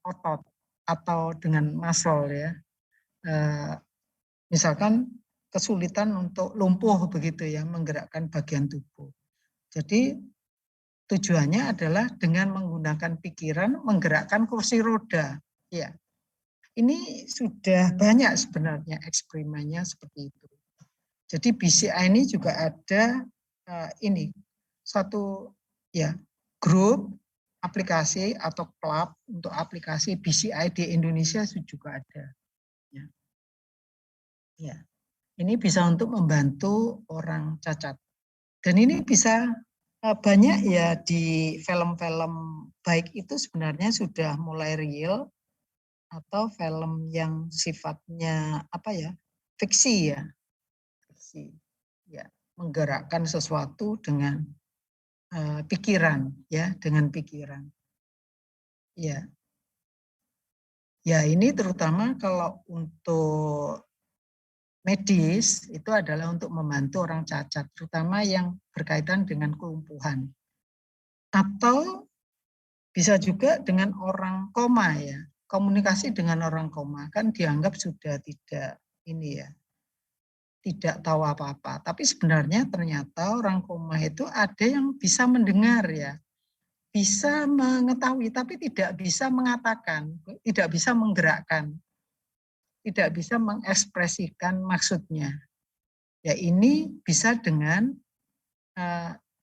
otot atau dengan muscle, ya, misalkan kesulitan untuk lumpuh begitu, ya, menggerakkan bagian tubuh. Jadi tujuannya adalah dengan menggunakan pikiran menggerakkan kursi roda, ya. Ini sudah banyak sebenarnya eksperimennya seperti itu. Jadi BCI ini juga ada ini satu, ya, grup aplikasi atau klub untuk aplikasi BCI di Indonesia juga ada. Ya. Ya. Ini bisa untuk membantu orang cacat. Dan ini bisa banyak ya di film-film baik itu sebenarnya sudah mulai real atau film yang sifatnya apa ya, fiksi, ya, fiksi, ya, menggerakkan sesuatu dengan pikiran, ya, dengan pikiran, ya. Ya, ini terutama kalau untuk medis itu adalah untuk membantu orang cacat, terutama yang berkaitan dengan kelumpuhan. Atau bisa juga dengan orang koma ya. Komunikasi dengan orang koma kan dianggap sudah tidak ini ya, tidak tahu apa-apa. Tapi sebenarnya ternyata orang koma itu ada yang bisa mendengar ya, bisa mengetahui tapi tidak bisa mengatakan, tidak bisa menggerakkan, tidak bisa mengekspresikan maksudnya. Ya ini bisa dengan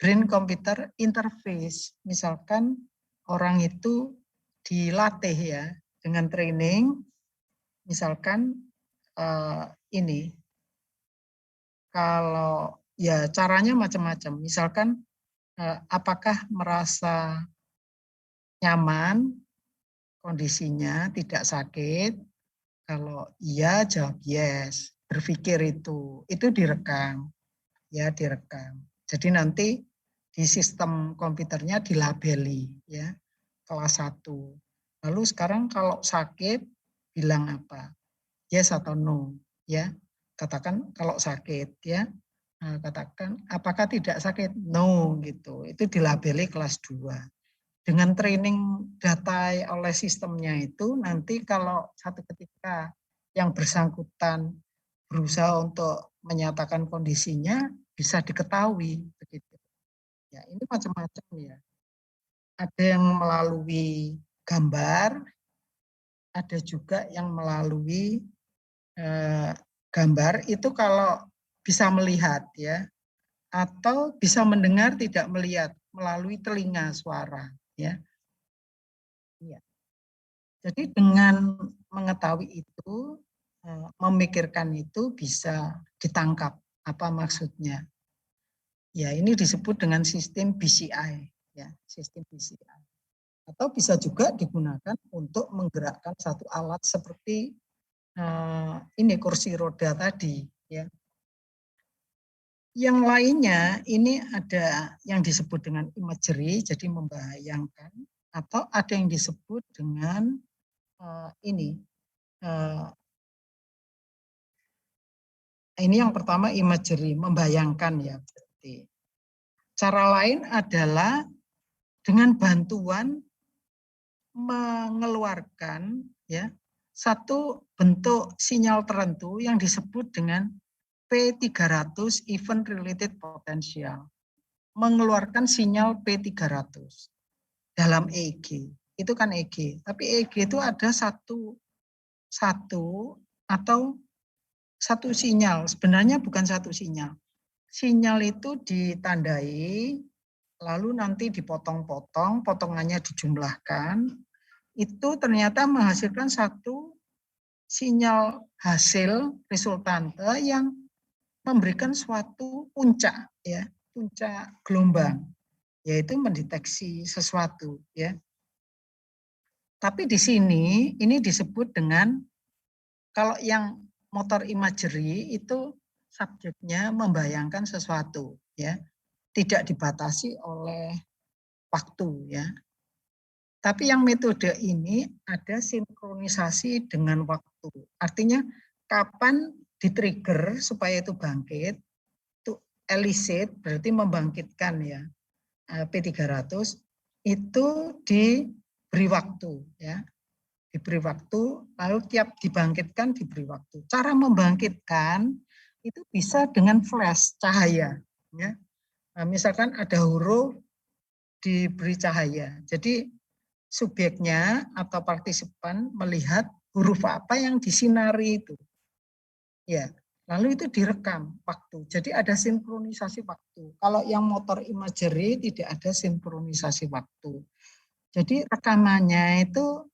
brain computer interface. Misalkan orang itu dilatih ya dengan training, misalkan ini kalau ya caranya macam-macam. Misalkan apakah merasa nyaman kondisinya, tidak sakit? Kalau iya jawab yes, berpikir itu direkam, ya direkam. Jadi nanti di sistem komputernya dilabeli ya kelas 1. Lalu sekarang kalau sakit bilang apa? Yes atau no ya. Katakan kalau sakit ya. Nah, katakan apakah tidak sakit? No gitu. Itu dilabeli kelas 2. Dengan training data oleh sistemnya itu nanti kalau satu ketika yang bersangkutan berusaha untuk menyatakan kondisinya bisa diketahui begitu. Ya, ini macam-macam ya. Ada yang melalui gambar, ada juga yang melalui gambar itu kalau bisa melihat ya, atau bisa mendengar tidak melihat melalui telinga suara ya. Ya. Jadi dengan mengetahui itu, memikirkan itu bisa ditangkap apa maksudnya. Ya ini disebut dengan sistem BCI ya, sistem BCI. Atau bisa juga digunakan untuk menggerakkan satu alat seperti ini kursi roda tadi ya. Yang lainnya ini ada yang disebut dengan imagery, jadi membayangkan, atau ada yang disebut dengan ini yang pertama imagery, membayangkan ya. Berarti. Cara lain adalah dengan bantuan mengeluarkan ya satu bentuk sinyal tertentu yang disebut dengan P300 event related potential. Mengeluarkan sinyal P300 dalam EEG. Itu kan EEG, tapi EEG itu ada satu atau satu sinyal. Sebenarnya bukan satu sinyal. Sinyal itu ditandai, lalu nanti dipotong-potong, potongannya dijumlahkan, itu ternyata menghasilkan satu sinyal hasil resultante yang memberikan suatu puncak ya, puncak gelombang, yaitu mendeteksi sesuatu ya. Tapi di sini ini disebut dengan kalau yang motor imagery itu subjeknya membayangkan sesuatu ya, tidak dibatasi oleh waktu ya. Tapi yang metode ini ada sinkronisasi dengan waktu. Artinya kapan di-trigger supaya itu bangkit, itu elicit berarti membangkitkan ya P300 itu diberi waktu ya. Diberi waktu lalu tiap dibangkitkan diberi waktu. Cara membangkitkan itu bisa dengan flash cahaya ya. Nah, misalkan ada huruf diberi cahaya. Jadi subjeknya atau partisipan melihat huruf apa yang disinari itu. Ya, lalu itu direkam waktu. Jadi ada sinkronisasi waktu. Kalau yang motor imagery tidak ada sinkronisasi waktu. Jadi rekamannya itu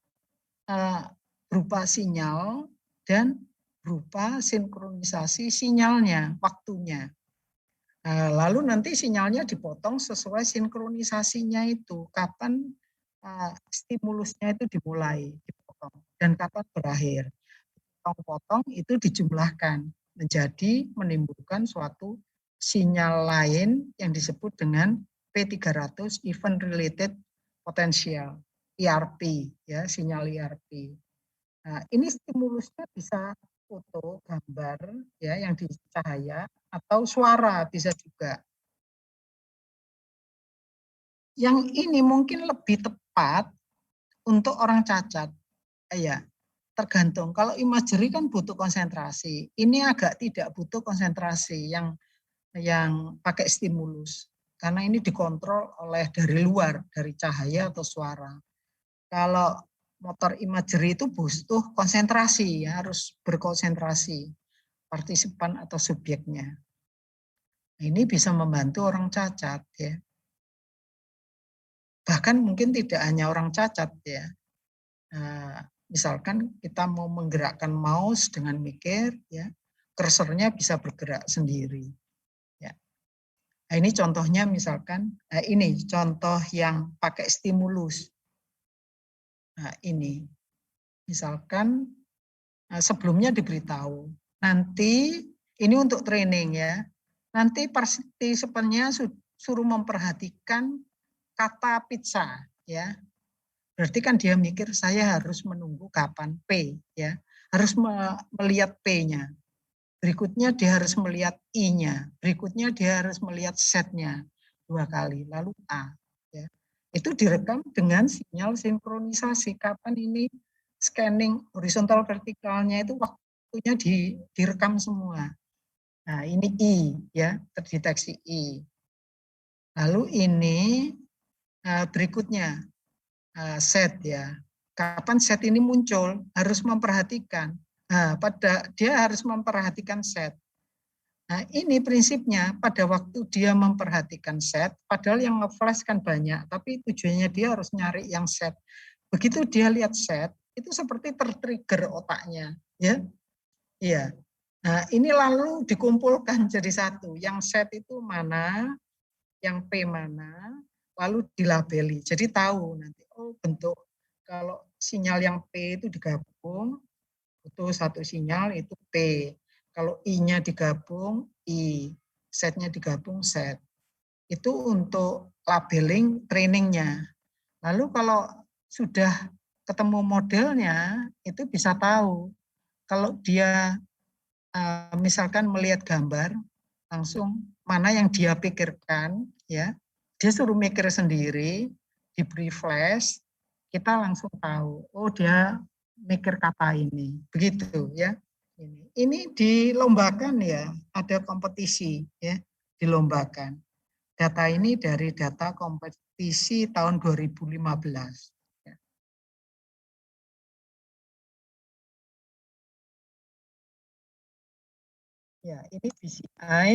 berupa sinyal dan berupa sinkronisasi sinyalnya, waktunya. Lalu nanti sinyalnya dipotong sesuai sinkronisasinya itu. Kapan stimulusnya itu dimulai, dipotong, dan kapan berakhir. Potong-potong itu dijumlahkan menjadi menimbulkan suatu sinyal lain yang disebut dengan P300 event related potential, ERP ya, sinyal ERP. Nah, ini stimulusnya bisa foto, gambar, ya, yang di cahaya, atau suara bisa juga. Yang ini mungkin lebih tepat untuk orang cacat, ya, tergantung. Kalau imagery kan butuh konsentrasi. Ini agak tidak butuh konsentrasi yang pakai stimulus. Karena ini dikontrol oleh dari luar, dari cahaya atau suara. Kalau motor imagery itu butuh konsentrasi, ya, harus berkonsentrasi partisipan atau subjeknya. Ini bisa membantu orang cacat, ya. Bahkan mungkin tidak hanya orang cacat, ya. Nah, misalkan kita mau menggerakkan mouse dengan mikir, ya, kursornya bisa bergerak sendiri. Ya. Nah, ini contohnya misalkan, ini contoh yang pakai stimulus. Nah, ini misalkan sebelumnya diberitahu, nanti ini untuk training, ya. Nanti partisipannya suruh memperhatikan kata pizza, ya. Berarti kan dia mikir saya harus menunggu kapan P, ya. Harus melihat P-nya. Berikutnya dia harus melihat I-nya. Berikutnya dia harus melihat Z-nya 2 kali, lalu A, ya. Itu direkam dengan sinyal sinkronisasi. Kapan ini scanning horizontal vertikalnya itu waktunya direkam semua. Nah, ini I, ya, terdeteksi I. Lalu ini berikutnya set, ya. Kapan set ini muncul harus memperhatikan. Nah, dia harus memperhatikan set. Nah, ini prinsipnya pada waktu dia memperhatikan set, padahal yang nge-flash kan banyak, tapi tujuannya dia harus nyari yang set. Begitu dia lihat set, itu seperti tertrigger otaknya, ya. Iya. Nah, ini lalu dikumpulkan jadi satu. Yang set itu mana, yang P mana, lalu dilabeli. Jadi tahu nanti, oh bentuk kalau sinyal yang P itu digabung, butuh satu sinyal itu P. Kalau I-nya digabung, I. Setnya digabung, set. Itu untuk labeling trainingnya. Lalu kalau sudah ketemu modelnya, itu bisa tahu. Kalau dia misalkan melihat gambar, langsung mana yang dia pikirkan, ya, dia suruh mikir sendiri, diberi flash, kita langsung tahu, oh dia mikir kata ini, begitu, ya. Ini dilombakan, ya, ada kompetisi, ya, dilombakan. Data ini dari data kompetisi tahun 2015. Ya, ini BCI.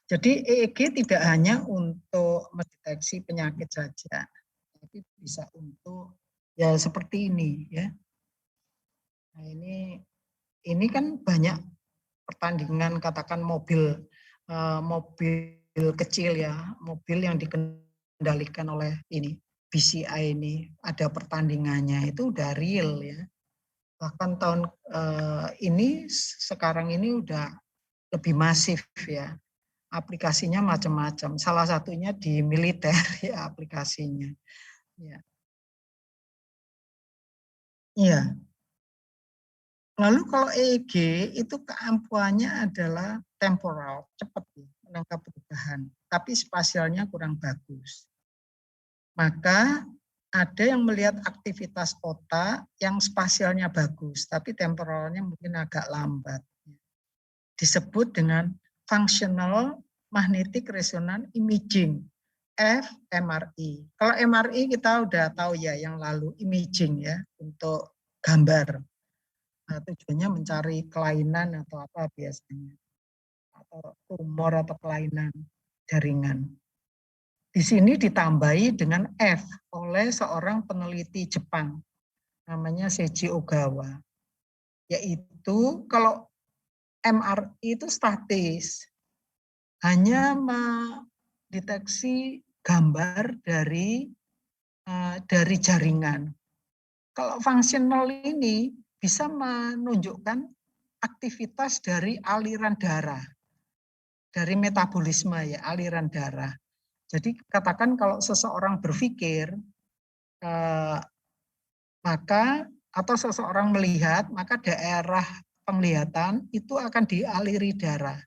Jadi EEG tidak hanya untuk mendeteksi penyakit saja, tapi bisa untuk ya seperti ini, ya. Nah, ini kan banyak pertandingan, katakan mobil kecil, ya, mobil yang dikendalikan oleh ini BCI ini, ada pertandingannya, itu udah real, ya. Bahkan tahun ini sekarang ini udah lebih masif, ya. Aplikasinya macam-macam. Salah satunya di militer, ya, aplikasinya. Ya. Iya. Lalu kalau EEG itu keampuannya adalah temporal, cepat, ya, menangkap perubahan, tapi spasialnya kurang bagus. Maka ada yang melihat aktivitas otak yang spasialnya bagus, tapi temporalnya mungkin agak lambat. Disebut dengan functional magnetic resonance imaging, fMRI. Kalau MRI kita udah tahu, ya, yang lalu imaging, ya, untuk gambar. Nah, tujuannya mencari kelainan atau apa biasanya, atau tumor atau kelainan jaringan. Di sini ditambahi dengan F oleh seorang peneliti Jepang, namanya Seiji Ogawa, yaitu kalau MRI itu statis, hanya mendeteksi gambar dari jaringan. Kalau fungsional ini bisa menunjukkan aktivitas dari aliran darah, dari metabolisme, ya, aliran darah. Jadi katakan kalau seseorang berpikir, eh, maka atau seseorang melihat, maka daerah penglihatan itu akan dialiri darah,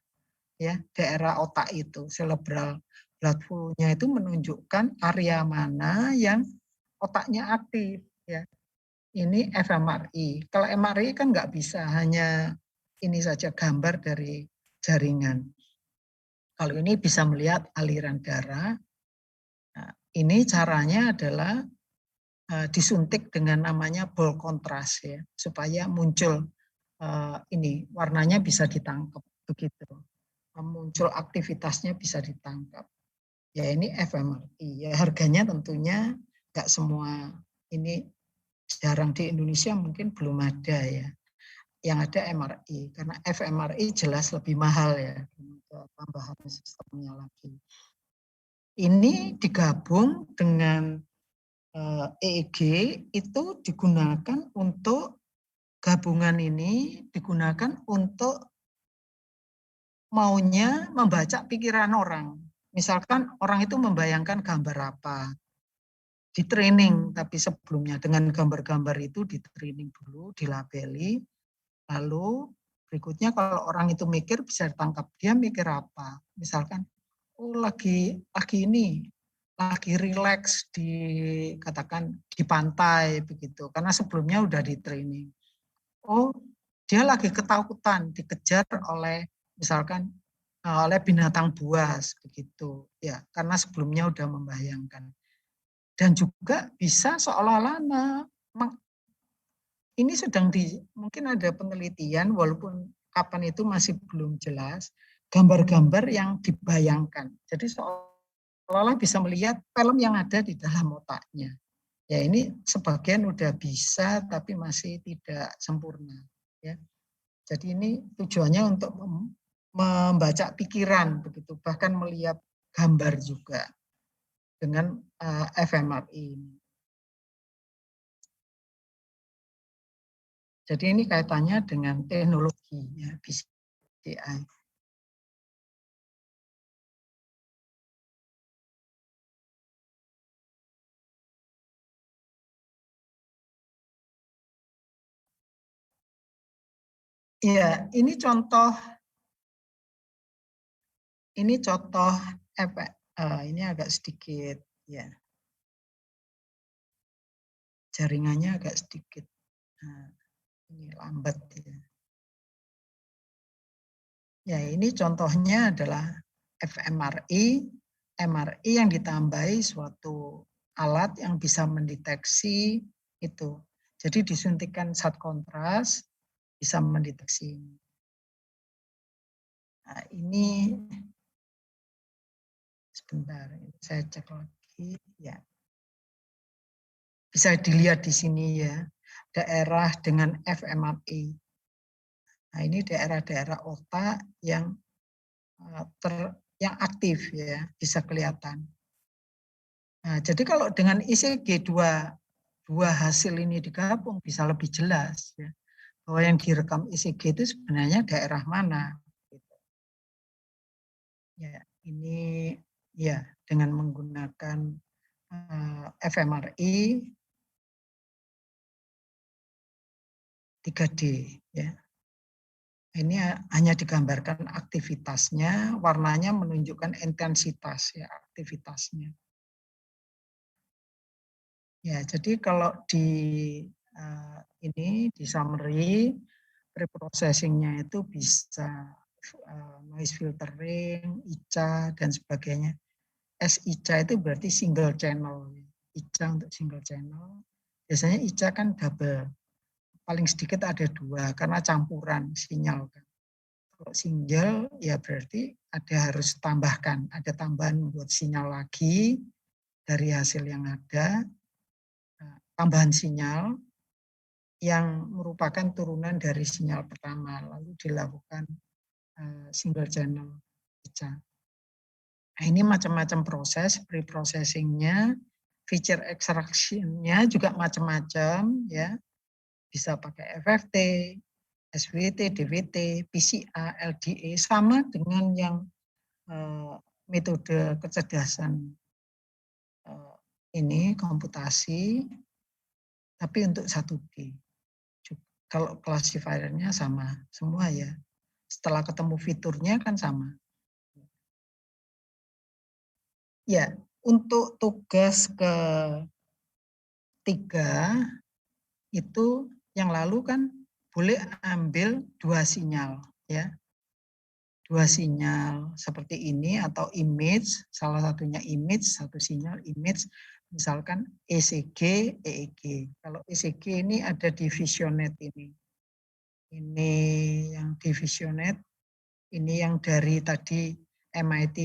ya, daerah otak itu, cerebral blood flow-nya itu menunjukkan area mana yang otaknya aktif, ya. Ini fMRI. Kalau MRI kan nggak bisa, hanya ini saja gambar dari jaringan. Kalau ini bisa melihat aliran darah. Nah, ini caranya adalah disuntik dengan namanya bol kontras, ya, supaya muncul ini warnanya bisa ditangkap begitu, muncul aktivitasnya bisa ditangkap. Ya ini fMRI. Ya harganya tentunya nggak semua, ini jarang di Indonesia, mungkin belum ada ya. Yang ada MRI, karena fMRI jelas lebih mahal ya, tambahan sistemnya lagi. Ini digabung dengan EEG, itu digunakan untuk, gabungan ini digunakan untuk maunya membaca pikiran orang. Misalkan orang itu membayangkan gambar apa, di training, tapi sebelumnya dengan gambar-gambar itu di training dulu, dilabeli, lalu berikutnya kalau orang itu mikir bisa ditangkap, dia mikir apa. Misalkan, oh lagi ini, lagi rileks di, katakan di pantai begitu, karena sebelumnya udah di training. Oh, dia lagi ketakutan dikejar oleh misalkan oleh binatang buas begitu ya, karena sebelumnya udah membayangkan. Dan juga bisa seolah-olah ini sedang mungkin ada penelitian walaupun kapan itu masih belum jelas, gambar-gambar yang dibayangkan. Jadi seolah-olah bisa melihat film yang ada di dalam otaknya. Ya ini sebagian udah bisa tapi masih tidak sempurna. Ya. Jadi ini tujuannya untuk membaca pikiran begitu, bahkan melihat gambar juga dengan fMRI ini. Jadi ini kaitannya dengan teknologi ya, BCI. Iya, ini contoh efek. Ini agak sedikit ya, jaringannya agak sedikit ini lambat ya. Ya, ini contohnya adalah fMRI, MRI yang ditambahi suatu alat yang bisa mendeteksi itu. Jadi disuntikan zat kontras bisa mendeteksi. Nah, ini sebentar, saya cek lagi ya. Bisa dilihat di sini ya, daerah dengan fMRI. Nah, ini daerah-daerah otak yang yang aktif ya, bisa kelihatan. Nah, jadi kalau dengan ECG dua hasil ini digabung bisa lebih jelas ya, bahwa yang direkam ECG itu sebenarnya daerah mana. Gitu. Ya, ini ya dengan menggunakan fMRI 3D ya. Ini hanya digambarkan aktivitasnya, warnanya menunjukkan intensitas ya, aktivitasnya. Ya, jadi kalau di ini di summary, preprocessingnya itu bisa noise filtering, ICA dan sebagainya. SICA itu berarti single channel. ICA untuk single channel. Biasanya ICA kan double. Paling sedikit ada 2 karena campuran sinyal kan. Kalau single ya berarti harus tambahkan, ada tambahan buat sinyal lagi dari hasil yang ada, tambahan sinyal yang merupakan turunan dari sinyal pertama, lalu dilakukan single channel ICA. Nah, ini macam-macam proses, pre-processingnya, feature extraction-nya juga macam-macam ya. Bisa pakai FFT, SWT, DVT, PCA, LDA, sama dengan yang metode kecerdasan ini komputasi, tapi untuk 1D. Kalau classifiernya sama semua ya. Setelah ketemu fiturnya kan sama. Ya, untuk tugas ketiga itu yang lalu kan boleh ambil 2 sinyal ya. 2 sinyal seperti ini atau image, salah satunya image, satu sinyal image, misalkan ECG, EEG. Kalau ECG ini ada di Visionet ini. Ini yang di Visionet, ini yang dari tadi MIT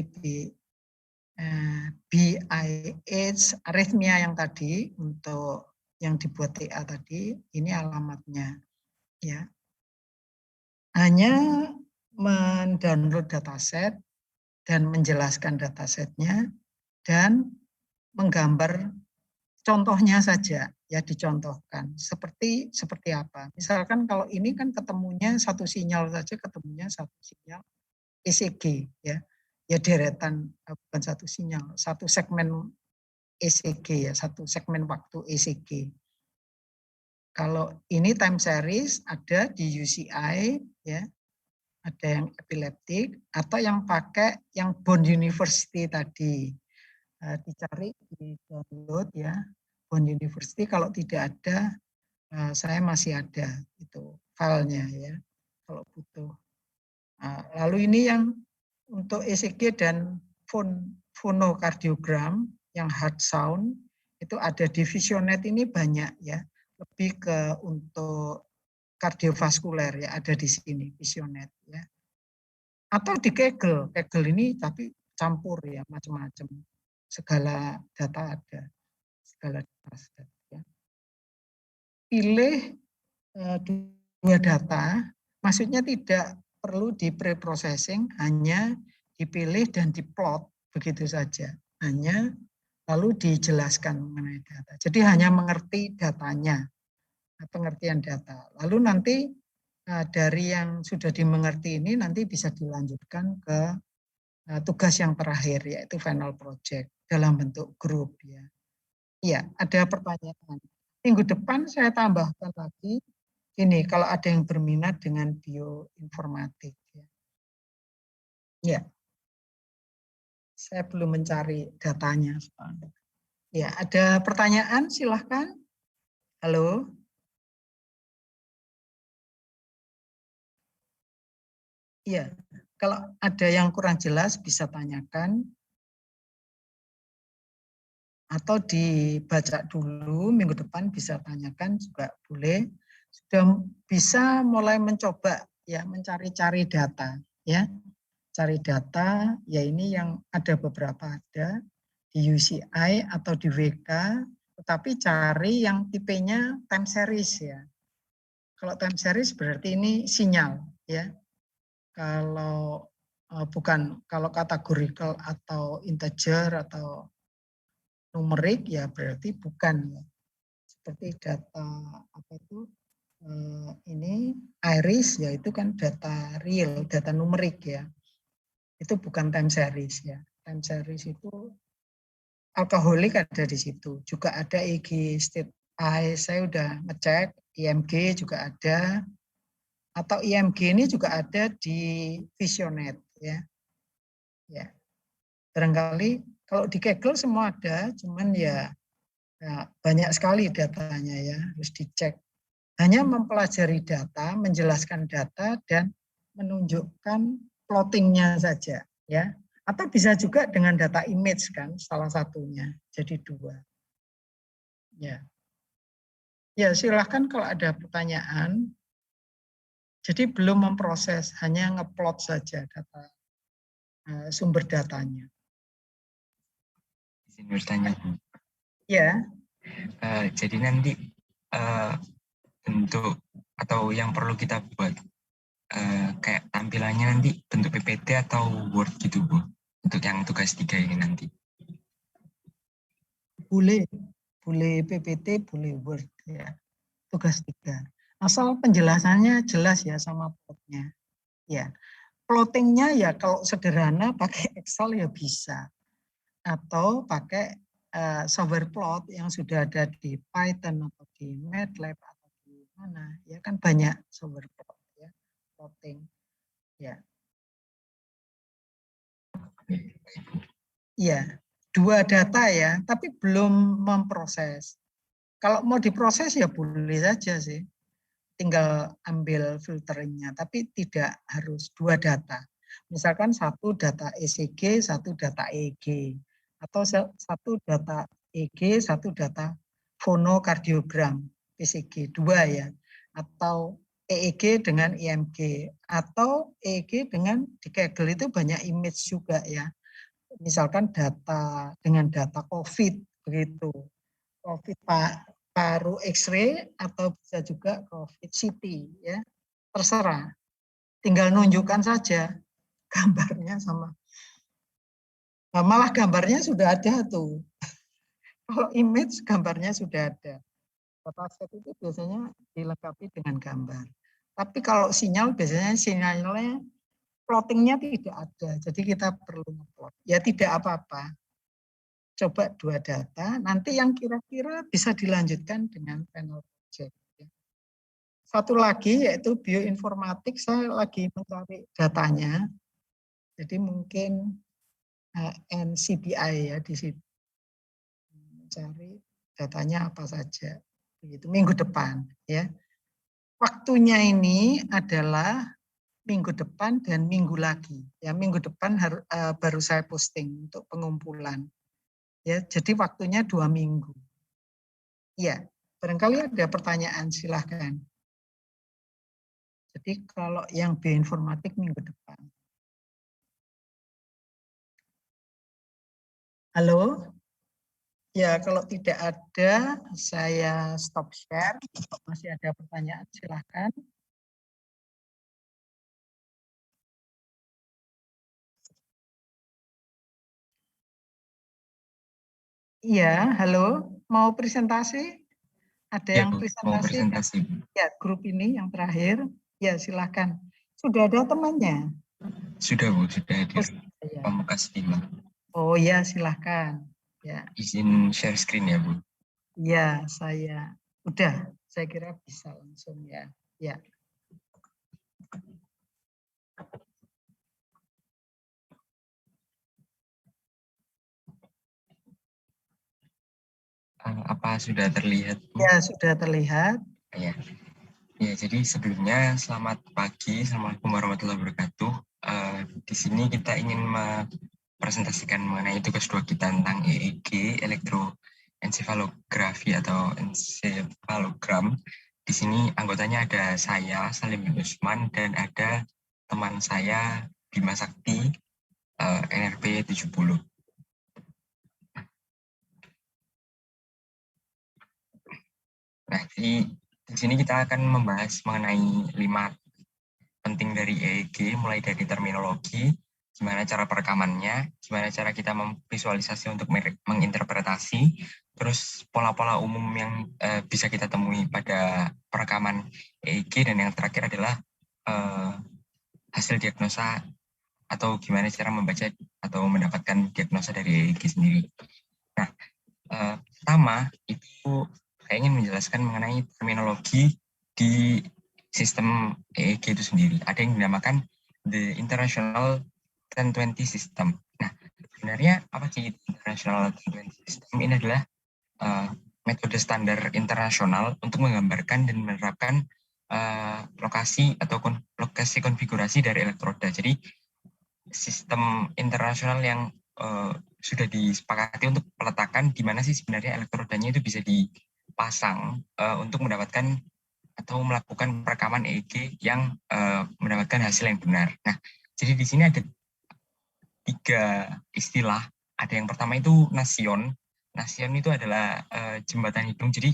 BIH, arrhythmia yang tadi untuk yang dibuat TA tadi, ini alamatnya. Ya. Hanya mendownload dataset dan menjelaskan datasetnya dan menggambar contohnya saja, ya dicontohkan seperti apa. Misalkan kalau ini kan ketemunya satu sinyal saja, ketemunya satu sinyal ECG ya. Ya deretan, bukan satu sinyal, satu segmen ECG ya, satu segmen waktu ECG. Kalau ini time series ada di UCI ya, ada yang epileptik atau yang pakai yang Bond University tadi. Dicari di download ya, Bond University. Kalau tidak ada, saya masih ada itu filenya ya, kalau butuh. Lalu ini yang untuk ECG dan fonokardiogram yang heart sound itu ada di Visionet ini banyak ya, lebih ke untuk kardiovaskuler ya, ada di sini Visionet ya. Atau di Kaggle ini tapi campur ya, macam-macam. Segala data ada, segala data ya. Pilih 2 data, maksudnya tidak perlu di pre-processing, hanya dipilih dan diplot begitu saja. Hanya lalu dijelaskan mengenai data. Jadi hanya mengerti datanya, pengertian data. Lalu nanti dari yang sudah dimengerti ini nanti bisa dilanjutkan ke tugas yang terakhir, yaitu final project dalam bentuk grup ya. Iya, ada pertanyaan. Minggu depan saya tambahkan lagi ini kalau ada yang berminat dengan bioinformatik ya. Ya. Saya belum mencari datanya. Ya, ada pertanyaan silahkan. Halo. Iya, kalau ada yang kurang jelas bisa tanyakan atau dibaca dulu, minggu depan bisa tanyakan juga boleh. Sudah bisa mulai mencoba ya mencari-cari data ya. Cari data ya ini yang ada beberapa ada di UCI atau di WK, tetapi cari yang tipenya time series ya. Kalau time series berarti ini sinyal ya. Kalau bukan kalau kategorikal atau integer atau numerik ya berarti bukan ya. Seperti data apa itu ini iris ya itu kan data real, data numerik ya. Itu bukan time series ya. Time series itu alkoholik ada di situ. Juga ada EEG state eye, saya udah ngecek, IMG juga ada. Atau IMG ini juga ada di Visionet ya. Ya. Barangkali kalau di Kaggle semua ada, cuman ya banyak sekali datanya ya, harus dicek. Hanya mempelajari data, menjelaskan data dan menunjukkan plottingnya saja ya. Atau bisa juga dengan data image kan salah satunya. Jadi 2. Ya. Ya, silahkan kalau ada pertanyaan. Jadi belum memproses, hanya ngeplot saja data sumber datanya. Izin bertanya. Ya. Jadi nanti bentuk atau yang perlu kita buat kayak tampilannya nanti bentuk PPT atau Word gitu Bu, untuk yang tugas 3 ini nanti. Boleh PPT, boleh Word ya. Tugas 3. Asal penjelasannya jelas ya sama plotnya. Ya. Plottingnya ya kalau sederhana pakai Excel ya bisa. Atau pakai software plot yang sudah ada di Python atau di MATLAB atau di mana, ya kan banyak software plot ya, plotting. Ya. Iya, 2 data ya, tapi belum memproses. Kalau mau diproses ya boleh saja sih. Tinggal ambil filteringnya, tapi tidak harus 2 data. Misalkan 1 data ECG, 1 data EEG. Atau 1 data EEG, 1 data fonokardiogram, ECG, 2 ya. Atau EEG dengan IMG. Atau EEG dengan di Kaggle itu banyak image juga ya. Misalkan data dengan data COVID begitu, COVID paru X-ray atau bisa juga COVID CT ya, terserah. Tinggal nunjukkan saja gambarnya sama. Nah, malah gambarnya sudah ada tuh. Kalau image gambarnya sudah ada. Dataset itu biasanya dilengkapi dengan gambar. Tapi kalau sinyal biasanya sinyalnya plottingnya tidak ada. Jadi kita perlu ngeplot. Ya tidak apa-apa. Coba 2 data, nanti yang kira-kira bisa dilanjutkan dengan panel project. Satu lagi yaitu bioinformatik, saya lagi mencari datanya. Jadi mungkin NCBI ya di situ. Mencari datanya apa saja. Begitu minggu depan ya. Waktunya ini adalah minggu depan dan minggu lagi. Ya, minggu depan baru saya posting untuk pengumpulan. Ya, jadi waktunya 2 minggu. Ya, barangkali ada pertanyaan, silahkan. Jadi kalau yang bioinformatik minggu depan. Halo? Ya, kalau tidak ada, saya stop share. Kalau masih ada pertanyaan, silahkan. Iya, halo. Mau presentasi? Ada Ya, yang Bu, mau presentasi? presentasi. Ya, grup ini yang terakhir. Ya, silahkan. Sudah ada temannya? Sudah, Bu, sudah hadir. Ya. Pamungkas Bima. Oh ya, silahkan. Ya, Izin share screen ya, Bu. ya saya udah. Saya kira bisa langsung ya. Ya. Apa sudah terlihat, Bu? Ya, sudah terlihat. Ya. Ya, jadi sebelumnya selamat pagi, Assalamualaikum warahmatullahi wabarakatuh. Di sini kita ingin presentasikan mengenai tugas 2 kita tentang EEG, elektroensefalografi atau ensefalogram. Di sini anggotanya ada saya, Salim bin Usman, dan ada teman saya, Bima Sakti, NRP 70. Nah, di sini kita akan membahas mengenai 5 penting dari EEG, mulai dari terminologi, gimana cara perekamannya, gimana cara kita memvisualisasi untuk menginterpretasi, terus pola-pola umum yang bisa kita temui pada perekaman EEG, dan yang terakhir adalah hasil diagnosa atau gimana cara membaca atau mendapatkan diagnosa dari EEG sendiri. Nah, pertama itu saya ingin menjelaskan mengenai terminologi di sistem EEG itu sendiri. Ada yang dinamakan the International 1020 System. Nah, sebenarnya apa sih International 1020 System? Ini adalah metode standar internasional untuk menggambarkan dan menerapkan lokasi atau lokasi konfigurasi dari elektroda. Jadi sistem internasional yang sudah disepakati untuk peletakan di mana sih sebenarnya elektrodanya itu bisa dipasang untuk mendapatkan atau melakukan perekaman EEG yang mendapatkan hasil yang benar. Nah, jadi di sini ada 3 istilah. Ada yang pertama itu nasion. Nasion itu adalah jembatan hidung. Jadi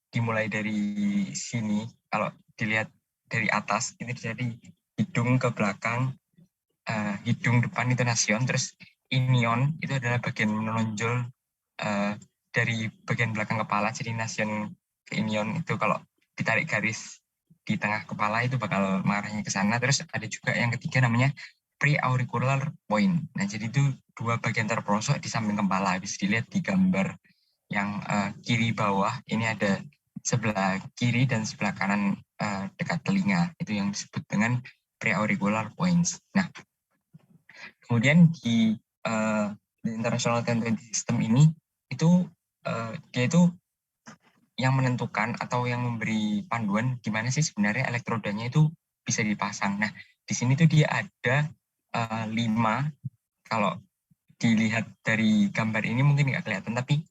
dimulai dari sini, kalau dilihat dari atas, ini jadi hidung ke belakang, hidung depan itu nasion, terus inion itu adalah bagian menonjol dari bagian belakang kepala. Jadi nasion ke inion itu kalau ditarik garis di tengah kepala itu bakal mengarahnya ke sana. Terus ada juga yang ketiga namanya pre-auricular point. Nah, jadi itu 2 bagian terpelosok di samping kepala, bisa dilihat di gambar yang kiri bawah ini ada sebelah kiri dan sebelah kanan dekat telinga, itu yang disebut dengan preauricular points. Nah, kemudian di International 1020 System ini itu dia itu yang menentukan atau yang memberi panduan gimana sih sebenarnya elektrodanya itu bisa dipasang. Nah, di sini tuh dia ada 5, kalau dilihat dari gambar ini mungkin nggak kelihatan, tapi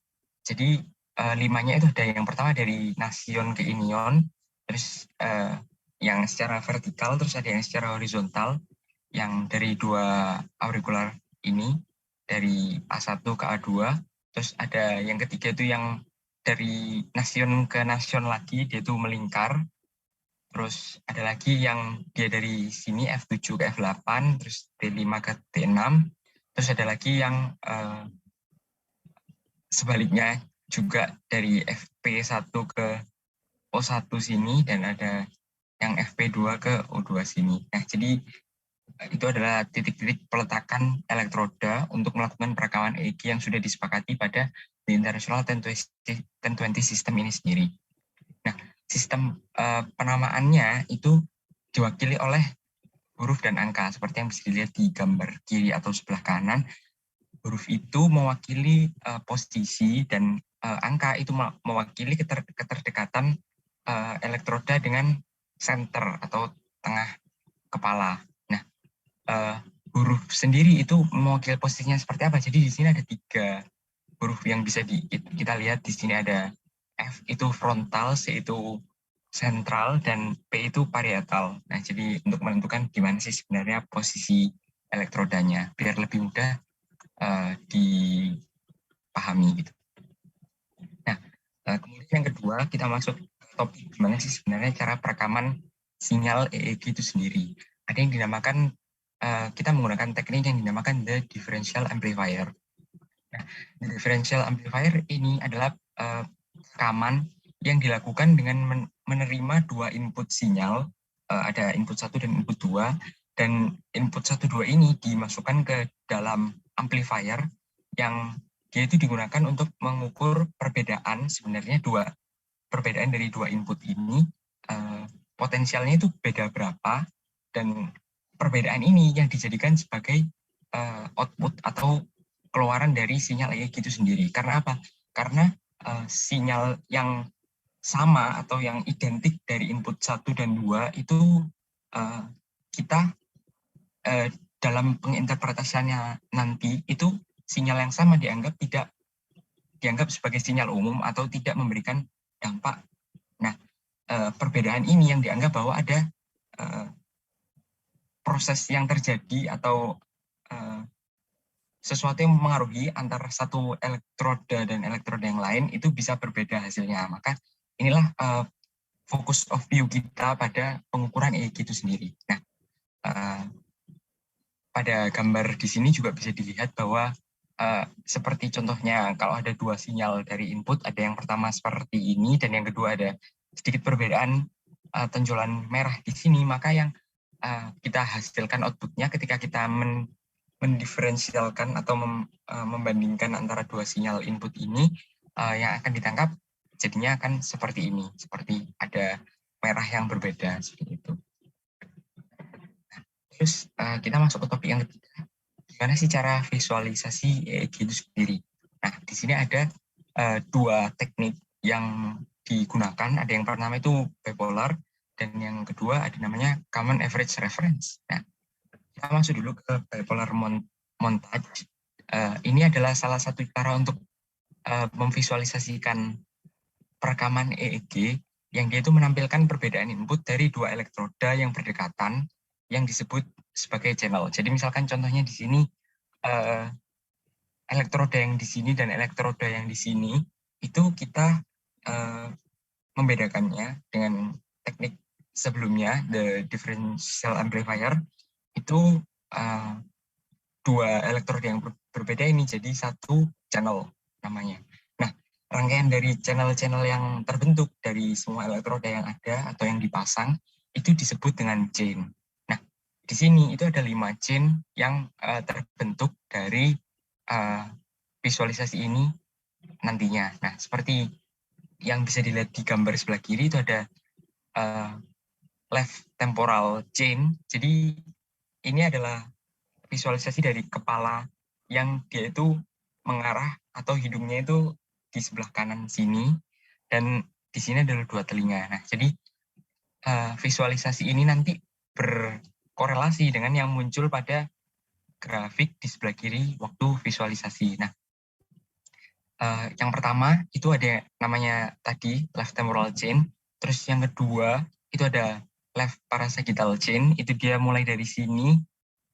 jadi 5-nya itu ada yang pertama dari nasion ke inion, terus yang secara vertikal, terus ada yang secara horizontal, yang dari 2 aurikular ini, dari A1 ke A2, terus ada yang ketiga itu yang dari nasion ke nasion lagi, dia itu melingkar, terus ada lagi yang dia dari sini F7 ke F8, terus T5 ke T6, terus ada lagi yang sebaliknya juga dari FP1 ke O1 sini, dan ada yang FP2 ke O2 sini. Nah, jadi itu adalah titik-titik peletakan elektroda untuk melakukan perekaman EEG yang sudah disepakati pada The International 1020 System ini sendiri. Nah, sistem penamaannya itu diwakili oleh huruf dan angka, seperti yang bisa dilihat di gambar kiri atau sebelah kanan. Huruf itu mewakili posisi, dan angka itu mewakili keterdekatan elektroda dengan center atau tengah kepala. Nah, huruf sendiri itu mewakili posisinya seperti apa. Jadi di sini ada 3 huruf yang bisa kita lihat. Di sini ada F itu frontal, C itu sentral, dan P itu parietal. Nah, jadi untuk menentukan gimana sih sebenarnya posisi elektrodanya, biar lebih mudah dipahami gitu. Nah, kemudian yang kedua kita masuk ke topik gimana sih sebenarnya cara perekaman sinyal EEG itu sendiri. Ada yang dinamakan, kita menggunakan teknik yang dinamakan the differential amplifier. Nah, the differential amplifier ini adalah rekaman yang dilakukan dengan menerima 2 input sinyal, ada input 1 dan input 2, dan input 1, 2 ini dimasukkan ke dalam amplifier yang dia itu digunakan untuk mengukur perbedaan, sebenarnya perbedaan dari 2 input ini, potensialnya itu beda berapa, dan perbedaan ini yang dijadikan sebagai output atau keluaran dari sinyal EEG itu sendiri. Karena apa? Karena sinyal yang sama atau yang identik dari input 1 dan 2 itu kita dalam penginterpretasiannya nanti itu sinyal yang sama tidak dianggap sebagai sinyal umum atau tidak memberikan dampak. Nah, perbedaan ini yang dianggap bahwa ada proses yang terjadi atau sesuatu yang mempengaruhi antara satu elektroda dan elektroda yang lain itu bisa berbeda hasilnya. Maka inilah focus of view kita pada pengukuran EEG itu sendiri. Nah, pada gambar di sini juga bisa dilihat bahwa seperti contohnya kalau ada 2 sinyal dari input, ada yang pertama seperti ini dan yang kedua ada sedikit perbedaan tonjolan merah di sini, maka yang kita hasilkan outputnya ketika kita mendiferensialkan atau membandingkan antara 2 sinyal input ini, yang akan ditangkap jadinya akan seperti ini, seperti ada merah yang berbeda seperti itu. Terus kita masuk ke topik yang ketiga, gimana sih cara visualisasi EEG itu sendiri. Nah, di sini ada 2 teknik yang digunakan. Ada yang pertama itu bipolar, dan yang kedua ada namanya common average reference. Nah, kita masuk dulu ke bipolar montage. Ini adalah salah satu cara untuk memvisualisasikan perekaman EEG yang dia itu menampilkan perbedaan input dari 2 elektroda yang berdekatan yang disebut sebagai channel. Jadi misalkan contohnya di sini elektroda yang di sini dan elektroda yang di sini itu kita membedakannya dengan teknik sebelumnya, the differential amplifier. Itu 2 elektroda yang berbeda ini jadi 1 channel namanya. Nah, rangkaian dari channel-channel yang terbentuk dari semua elektroda yang ada atau yang dipasang itu disebut dengan chain. Nah, di sini itu ada 5 chain yang terbentuk dari visualisasi ini nantinya. Nah, seperti yang bisa dilihat di gambar sebelah kiri itu ada left temporal chain. Jadi ini adalah visualisasi dari kepala yang dia itu mengarah atau hidungnya itu di sebelah kanan sini dan di sini adalah 2 telinga. Nah, jadi visualisasi ini nanti berkorelasi dengan yang muncul pada grafik di sebelah kiri waktu visualisasi. Nah, yang pertama itu ada namanya tadi left temporal chain, terus yang kedua itu ada left parasagittal chain, itu dia mulai dari sini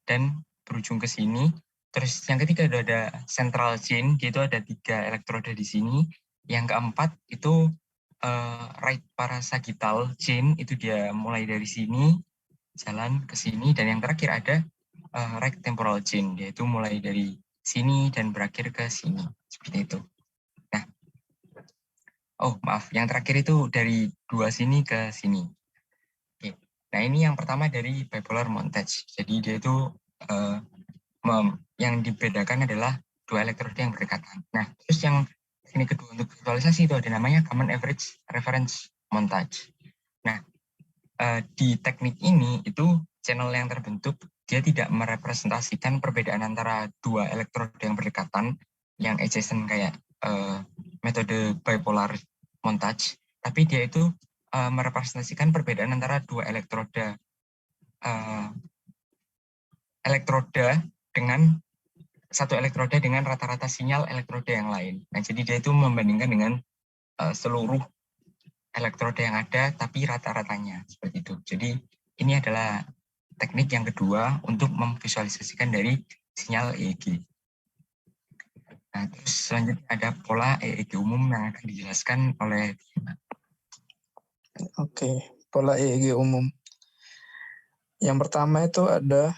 dan berujung ke sini. Terus yang ketiga ada central chain, yaitu ada 3 elektroda di sini. Yang keempat itu right parasagittal chain, itu dia mulai dari sini jalan ke sini, dan yang terakhir ada right temporal chain, yaitu mulai dari sini dan berakhir ke sini, seperti itu. Nah, oh maaf, yang terakhir itu dari 2 sini ke sini. Oke. Nah, ini yang pertama dari bipolar montage. Jadi dia itu yang dibedakan adalah 2 elektroda yang berdekatan. Nah, terus yang ini kedua untuk visualisasi itu ada namanya common average reference montage. Nah, di teknik ini itu channel yang terbentuk dia tidak merepresentasikan perbedaan antara 2 elektroda yang berdekatan yang adjacent kayak metode bipolar montage, tapi dia itu merepresentasikan perbedaan antara 2 elektroda dengan satu elektroda dengan rata-rata sinyal elektroda yang lain. Nah, jadi dia itu membandingkan dengan seluruh elektroda yang ada, tapi rata-ratanya seperti itu. Jadi ini adalah teknik yang kedua untuk memvisualisasikan dari sinyal EEG. Nah, terus selanjutnya ada pola EEG umum yang akan dijelaskan oleh Oke, pola EEG umum. Yang pertama itu ada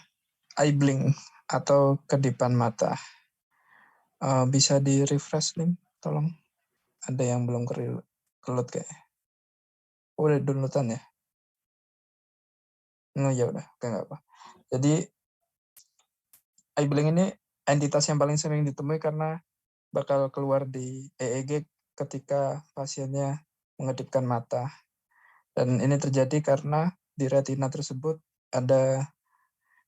eye blink atau kedipan mata. Bisa di refresh, Lim, tolong. Ada yang belum kelut kayak. Udah downloadan ya? No, ya udah, nggak apa. Jadi eye blink ini entitas yang paling sering ditemui karena bakal keluar di EEG ketika pasiennya mengedipkan mata. Dan ini terjadi karena di retina tersebut ada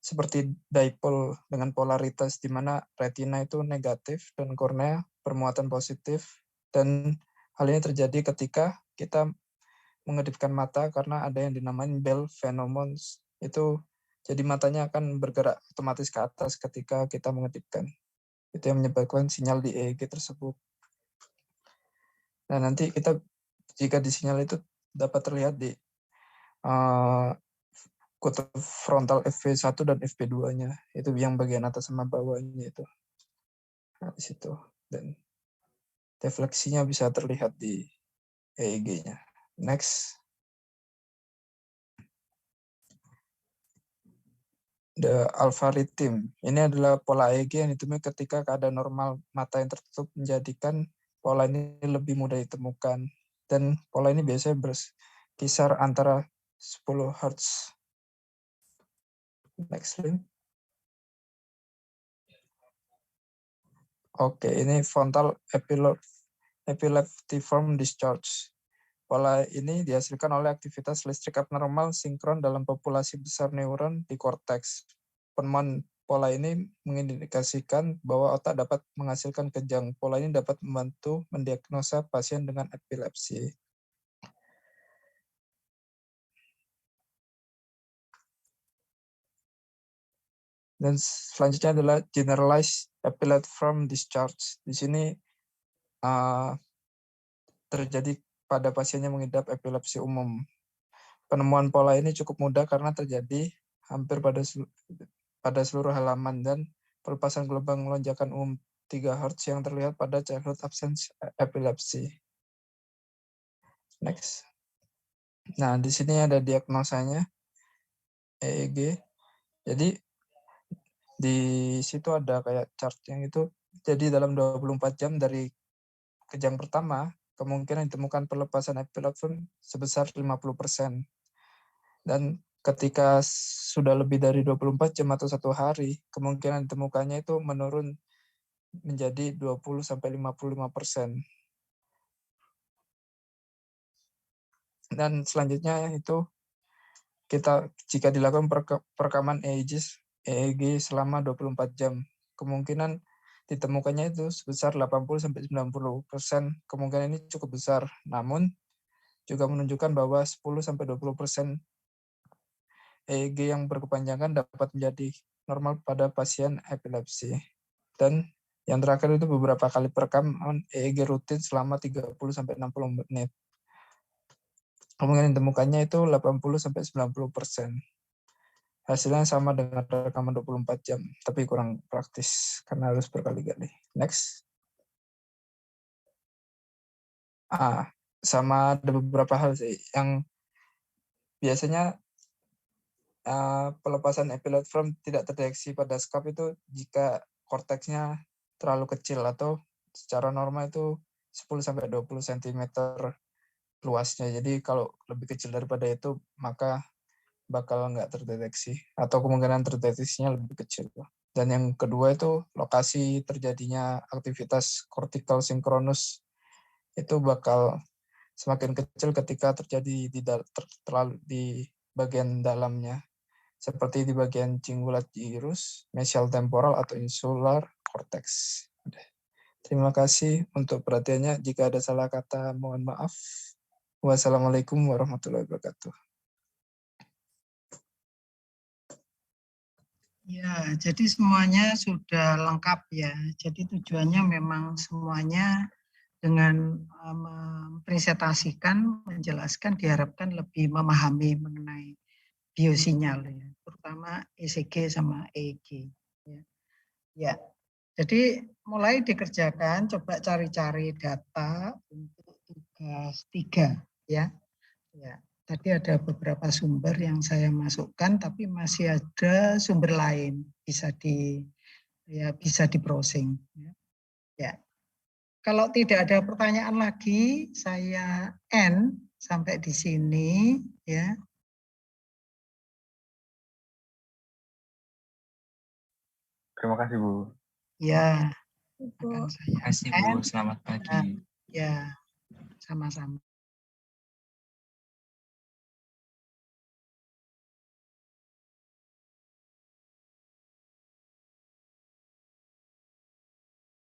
seperti dipole dengan polaritas di mana retina itu negatif dan kornea bermuatan positif, dan hal ini terjadi ketika kita mengedipkan mata karena ada yang dinamakan Bell phenomenon. Itu jadi matanya akan bergerak otomatis ke atas ketika kita mengedipkan. Itu yang menyebabkan sinyal di EEG tersebut. Nah, nanti kita jika di sinyal itu dapat terlihat di kutub frontal FV1 dan FV2-nya, itu yang bagian atas sama bawahnya itu. Nah, di situ. Dan refleksinya bisa terlihat di EEG-nya. Next. The alpha rhythm. Ini adalah pola EEG yang ditemui ketika keadaan normal mata yang tertutup menjadikan pola ini lebih mudah ditemukan. Dan pola ini biasanya berkisar antara 10 Hz. Next link. Oke, ini frontal epileptiform discharge. Pola ini dihasilkan oleh aktivitas listrik abnormal sinkron dalam populasi besar neuron di korteks. Penemuan pola ini mengindikasikan bahwa otak dapat menghasilkan kejang. Pola ini dapat membantu mendiagnosa pasien dengan epilepsi. Dan selanjutnya adalah generalized epileptiform discharge. Di sini terjadi pada pasien yang mengidap epilepsi umum. Penemuan pola ini cukup mudah karena terjadi hampir pada seluruh halaman, dan pelepasan gelombang lonjakan umum 3 Hz yang terlihat pada childhood absence epilepsy. Next. Nah, di sini ada diagnosanya EEG. Jadi di situ ada kayak chart yang itu. Jadi dalam 24 jam dari kejang pertama, kemungkinan ditemukan pelepasan epilepsi sebesar 50%. Dan ketika sudah lebih dari 24 jam atau 1 hari, kemungkinan ditemukannya itu menurun menjadi 20-55%. Dan selanjutnya itu jika dilakukan perekaman EEG selama 24 jam, kemungkinan ditemukannya itu sebesar 80-90%. Kemungkinan ini cukup besar, namun juga menunjukkan bahwa 10-20% EEG yang berkepanjangan dapat menjadi normal pada pasien epilepsi. Dan yang terakhir itu beberapa kali perekaman EEG rutin selama 30-60 menit. Kemungkinan ditemukannya itu 80-90%. Hasilnya sama dengan rekaman 24 jam, tapi kurang praktis karena harus berkali-kali. Next. Sama ada beberapa hal sih yang biasanya pelepasan epinephrine tidak terdeteksi pada skap itu jika korteksnya terlalu kecil atau secara normal itu 10-20 cm luasnya. Jadi kalau lebih kecil daripada itu maka bakal nggak terdeteksi atau kemungkinan terdeteksinya lebih kecil. Dan yang kedua itu lokasi terjadinya aktivitas kortikal sinkronus itu bakal semakin kecil ketika terjadi terlalu di bagian dalamnya, seperti di bagian cingulate gyrus, mesial temporal atau insular cortex. Terima kasih untuk perhatiannya. Jika ada salah kata, mohon maaf. Wassalamualaikum warahmatullahi wabarakatuh. Ya, jadi semuanya sudah lengkap ya. Jadi tujuannya memang semuanya dengan mempresentasikan, menjelaskan, diharapkan lebih memahami mengenai biosinyal ya, terutama ECG sama EEG. Ya, jadi mulai dikerjakan, coba cari-cari data untuk tugas 3 ya. Ya, tadi ada beberapa sumber yang saya masukkan, tapi masih ada sumber lain bisa bisa di-browsing. Ya. Kalau tidak ada pertanyaan lagi, saya end sampai di sini ya. Terima kasih, Bu. Ya, Bu. akan saya Terima kasih, Bu. end. Selamat pagi. Ya, sama-sama.